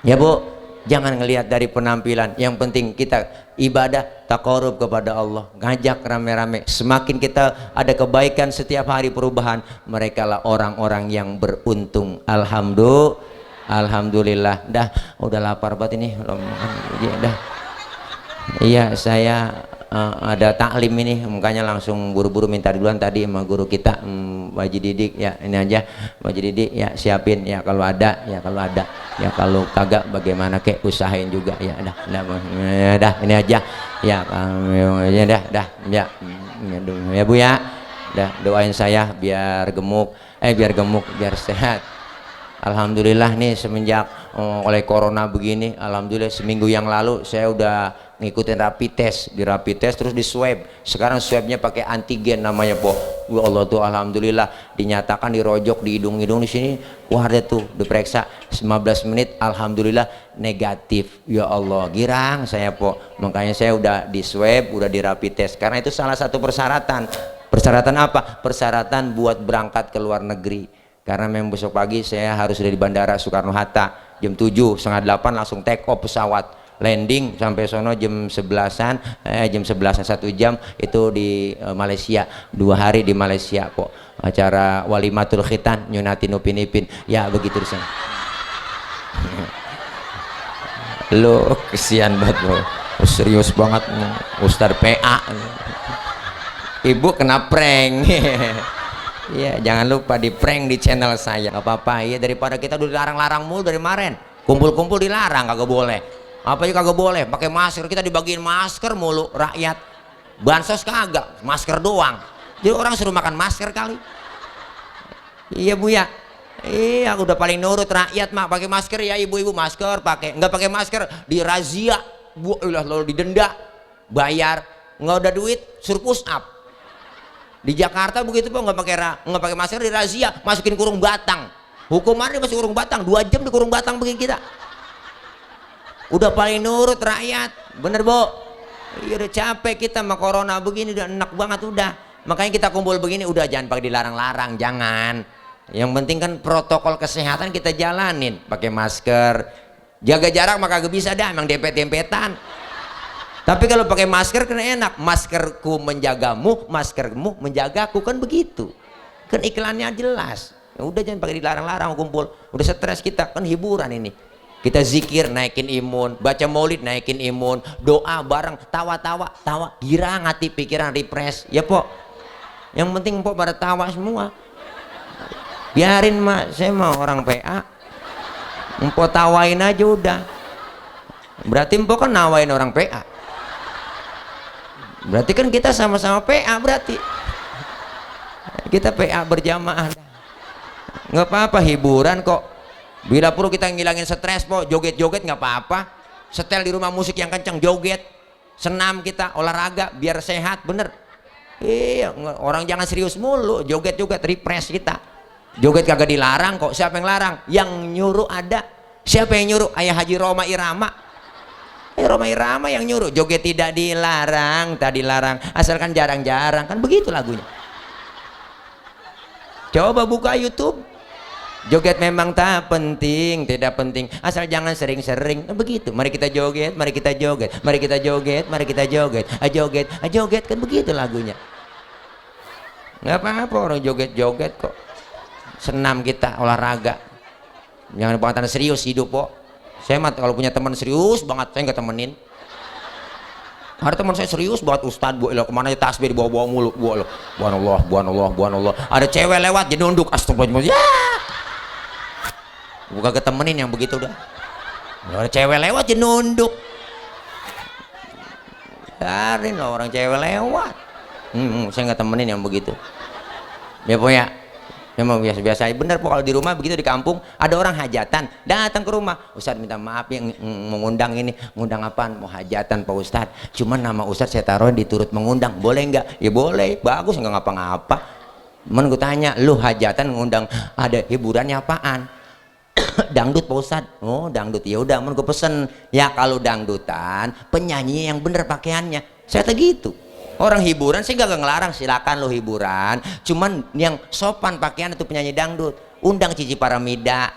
Ya, Bu. Jangan ngelihat dari penampilan, yang penting kita ibadah taqarrub kepada Allah, ngajak rame-rame. Semakin kita ada kebaikan setiap hari perubahan, mereka lah orang-orang yang beruntung. Alhamdulillah. Dah, udah lapar banget ini. Dah. Iya, saya ada taklim ini, makanya langsung buru-buru minta duluan tadi sama guru kita, Wajib Didik. Ya ini aja Wajib Didik, ya siapin ya kalau ada, ya kalau kagak bagaimana, kek usahain juga. Ya dah ini aja ya, dah ya Bu ya, dah doain saya biar gemuk, biar sehat. Alhamdulillah nih semenjak oleh corona begini, alhamdulillah seminggu yang lalu saya udah ngikutin rapid test, di rapid test terus di swab. Sekarang swabnya pakai antigen namanya, po. Ya Allah tuh, alhamdulillah dinyatakan dirojok di hidung-hidung di sini. Wah, ada tuh diperiksa 15 menit, alhamdulillah negatif. Ya Allah, girang saya, po. Makanya saya udah di swab, udah di rapid test. Karena itu salah satu persyaratan. Persyaratan apa? Persyaratan buat berangkat ke luar negeri. Karena memang besok pagi saya harus sudah di Bandara Soekarno-Hatta jam 7, setengah 8 langsung take off pesawat. Landing sampai sono jam 11-an, jam 11-an 1 jam itu di Malaysia. 2 hari di Malaysia, kok. Acara walimatul khitan, nyunatin upin ipin. Ya begitu di sana. Lo kesian banget lo. Serius banget Ustaz PA. Ibu kena prank. Ya, jangan lupa di prank di channel saya. Gak apa-apa ya, daripada kita udah dilarang-larang mulu dari kemarin. Kumpul-kumpul dilarang, kagak boleh. Apa aja kagak boleh, pakai masker, kita dibagiin masker mulu rakyat. Bansos kagak, masker doang. Jadi orang suruh makan masker kali. Iya Bu ya. Iya, udah paling nurut rakyat mah, pakai masker ya ibu-ibu, masker pakai. Nggak pakai masker dirazia, Bu, lalu didenda, bayar. Nggak ada duit, suruh push up. Di Jakarta begitu, Po, nggak pakai masker dirazia, masukin kurung batang. Hukumannya masih kurung batang, 2 jam di kurung batang begini kita. Udah paling nurut rakyat, bener, Bu? Iya, udah capek kita sama corona begini, udah enak banget udah. Makanya kita kumpul begini, udah jangan pakai dilarang-larang, jangan. Yang penting kan protokol kesehatan kita jalanin, pakai masker, jaga jarak maka gak bisa dah, emang dempet-dempetan. Tapi kalau pakai masker kan enak, maskerku menjagamu, maskermu menjagaku, kan begitu. Kan iklannya jelas. Ya udah jangan pakai dilarang-larang kumpul, udah stres kita, kan hiburan ini. Kita zikir naikin imun, baca maulid naikin imun, doa bareng, tawa, girang hati pikiran, refresh. Ya, Po. Yang penting, Po, pada tawa semua. Biarin, Mak, saya mau orang PA. Empok tawain aja udah. Berarti Empok kan nawain orang PA. Berarti kan kita sama-sama PA berarti. Kita PA berjamaah. Nggak apa-apa, hiburan kok. Bila perlu kita ngilangin stres, Po, joget-joget nggak apa-apa. Setel di rumah musik yang kencang, joget. Senam kita, olahraga biar sehat, bener. Iya, orang jangan serius mulu, joget-joget, refresh kita. Joget kagak dilarang kok, siapa yang larang? Yang nyuruh ada. Siapa yang nyuruh? Ayah Haji Roma Irama. Roma Irama yang nyuruh. Joget tidak dilarang, tak dilarang, asalkan jarang-jarang, kan begitu lagunya. Coba buka YouTube. Joget memang tak penting, tidak penting, asal jangan sering-sering. Nah, begitu. Mari kita joget, mari kita joget, mari kita joget, mari kita joget. Joget, joget, kan begitu lagunya. Nggak apa-apa orang joget-joget kok. Senam kita, olahraga. Jangan buatan serius hidup kok. Saya mah kalau punya teman serius banget, saya nggak temenin. Ada teman saya serius buat ustad, bu ilah kemana aja tasbih dibawa-bawa mulu, bu ilah. Buanallah, buanallah, buanallah. Ada cewek lewat jadi nunduk, astagfirullah. Ya. Bukan ketemenin yang begitu dah. Ada cewek lewat jadi nunduk. Biarin lah orang cewek lewat. Saya nggak temenin yang begitu. Ya pokoknya memang biasa-biasa bener po. Kalau di rumah begitu, di kampung ada orang hajatan datang ke rumah, Ustadz minta maaf yang mengundang ini. Ngundang apaan? Mau hajatan Pak Ustadz, cuman nama Ustadz saya taruh di turut mengundang, boleh nggak? Ya boleh, bagus, nggak ngapa-ngapa. Men gue tanya, lu hajatan ngundang ada hiburannya apaan? Dangdut Pak Ustadz. Oh dangdut, ya udah men gue pesen ya, kalau dangdutan penyanyi yang bener pakaiannya. Saya tak gitu. Orang hiburan sih gak ngelarang, silakan lo hiburan, cuman yang sopan pakaian itu penyanyi dangdut. Undang Cici Paramida,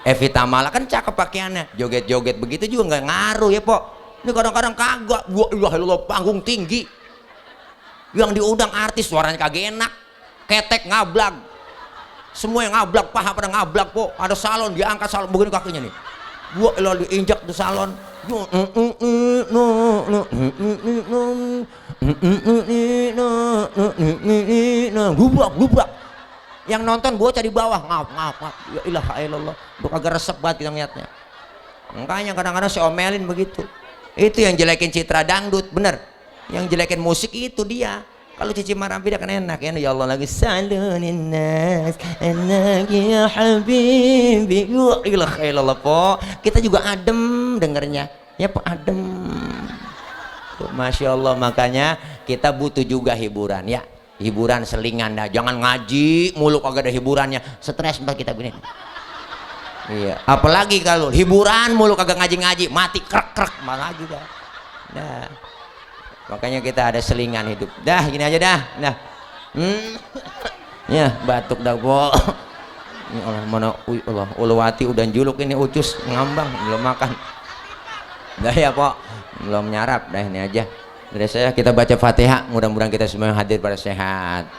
Evita Mala, kan cakep pakaiannya. Joget-joget begitu juga nggak ngaruh ya Pok. Ini kadang-kadang kagak. Wah panggung tinggi, yang diundang artis suaranya kagak enak, ketek ngablag, semua yang ngablag, paha pada ngablag Pok. Ada salon diangkat, salon begini kakinya nih, gua diinjak di salon. Gubrak. Yang nonton bocah di bawah ngap. Ya ilaha illallah, udah kagak resep banget kita ngeliatnya. Makanya kadang-kadang saya omelin begitu. Itu yang jelekin citra dangdut, bener. Yang jelekin musik itu dia. Kalau Cici Paramida kan enak ya Allah, lagi salunin nas enak ya habibi. Ya ilaha illallah Po. Kita juga adem dengernya ya Po, adem. Masya Allah. Makanya kita butuh juga hiburan ya, hiburan selingan dah, jangan ngaji mulu kagak ada hiburannya, stres mbak kita gini. Iya, apalagi kalau hiburan mulu kagak ngaji-ngaji, mati krek malah lagi dah. Nah, makanya kita ada selingan hidup. Dah gini aja dah. Nah, ya batuk dah Po. Ini Allah mana Allah Ulwati udah juluk ini ucus ngambang belum makan. Dah ya Po, belum nyarap. Dah ini aja dari saya, kita baca Fatihah, mudah-mudahan kita semua yang hadir pada sehat,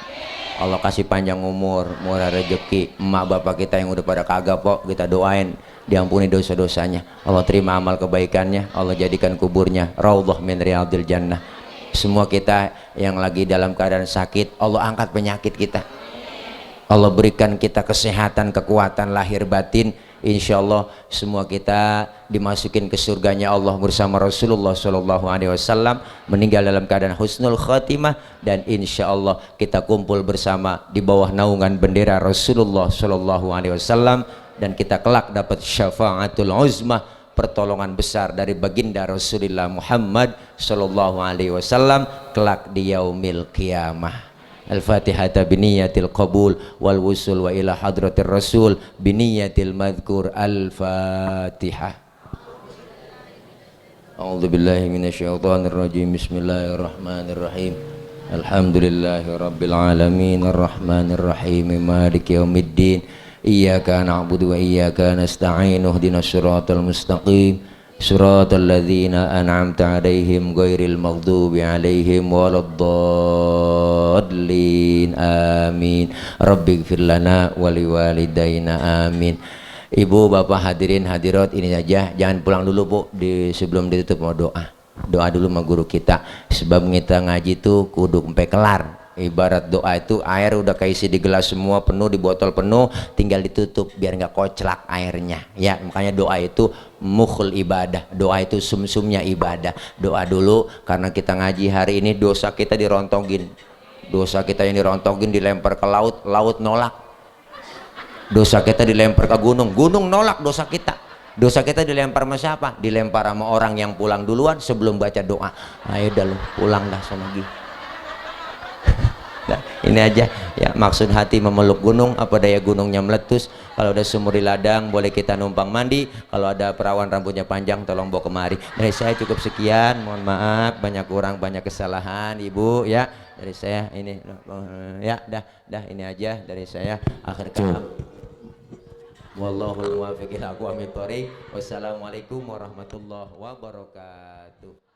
Allah kasih panjang umur, murah rezeki. Emak bapak kita yang udah pada kagak Po, kita doain diampuni dosa-dosanya, Allah terima amal kebaikannya, Allah jadikan kuburnya raudhah min riyadil jannah. Semua kita yang lagi dalam keadaan sakit, Allah angkat penyakit kita, Allah berikan kita kesehatan, kekuatan lahir batin. Insya Allah semua kita dimasukin ke surganya Allah bersama Rasulullah Shallallahu Alaihi Wasallam, meninggal dalam keadaan husnul khatimah, dan insya Allah kita kumpul bersama di bawah naungan bendera Rasulullah Shallallahu Alaihi Wasallam, dan kita kelak dapat syafaatul uzmah, pertolongan besar dari baginda Rasulullah Muhammad Shallallahu Alaihi Wasallam kelak di yaumil qiyamah. Al-Fatihah biniyatil qabul wal wusul wa ila hadratir rasul biniyatil madhkur. Al-Fatihah. A'udzu billahi minasyaitonir rajim. Bismillahirrahmanirrahim. Alhamdulillahi rabbil alamin arrahmanir rahim maliki yaumiddin. Iyyaka na'budu wa iyyaka nasta'in. Ihdinas siratal mustaqim. Suratul ladzina an'amta 'alaihim ghairil maghdubi 'alaihim waladdallin. Amin. Rabbighfir lana wa liwalidayna. Amin. Ibu bapak hadirin hadirat, ini saja, jangan pulang dulu Bu, sebelum ditutup mau doa dulu sama guru kita, sebab kita ngaji tuh kudu sampai kelar. Ibarat doa itu air udah keisi di gelas semua penuh, di botol penuh, tinggal ditutup biar nggak koclak airnya ya. Makanya doa itu mukhul ibadah, doa itu sumsumnya ibadah. Doa dulu, karena kita ngaji hari ini dosa kita dirontogin, dosa kita yang dirontogin dilempar ke laut, laut nolak. Dosa kita dilempar ke gunung, gunung nolak dosa kita. Dosa kita dilempar sama siapa? Dilempar sama orang yang pulang duluan sebelum baca doa. Ayo dah lu pulang dah sama Gi. Nah, ini aja ya, maksud hati memeluk gunung, apa daya gunungnya meletus. Kalau ada sumur di ladang boleh kita numpang mandi, kalau ada perawan rambutnya panjang tolong bawa kemari. Dari saya cukup sekian, mohon maaf banyak kurang banyak kesalahan Ibu ya. Dari saya ini ya dah ini aja dari saya, akhir kalam. Wallahul muwaffiq ila aqwamit thoriq. Wassalamualaikum warahmatullahi wabarakatuh.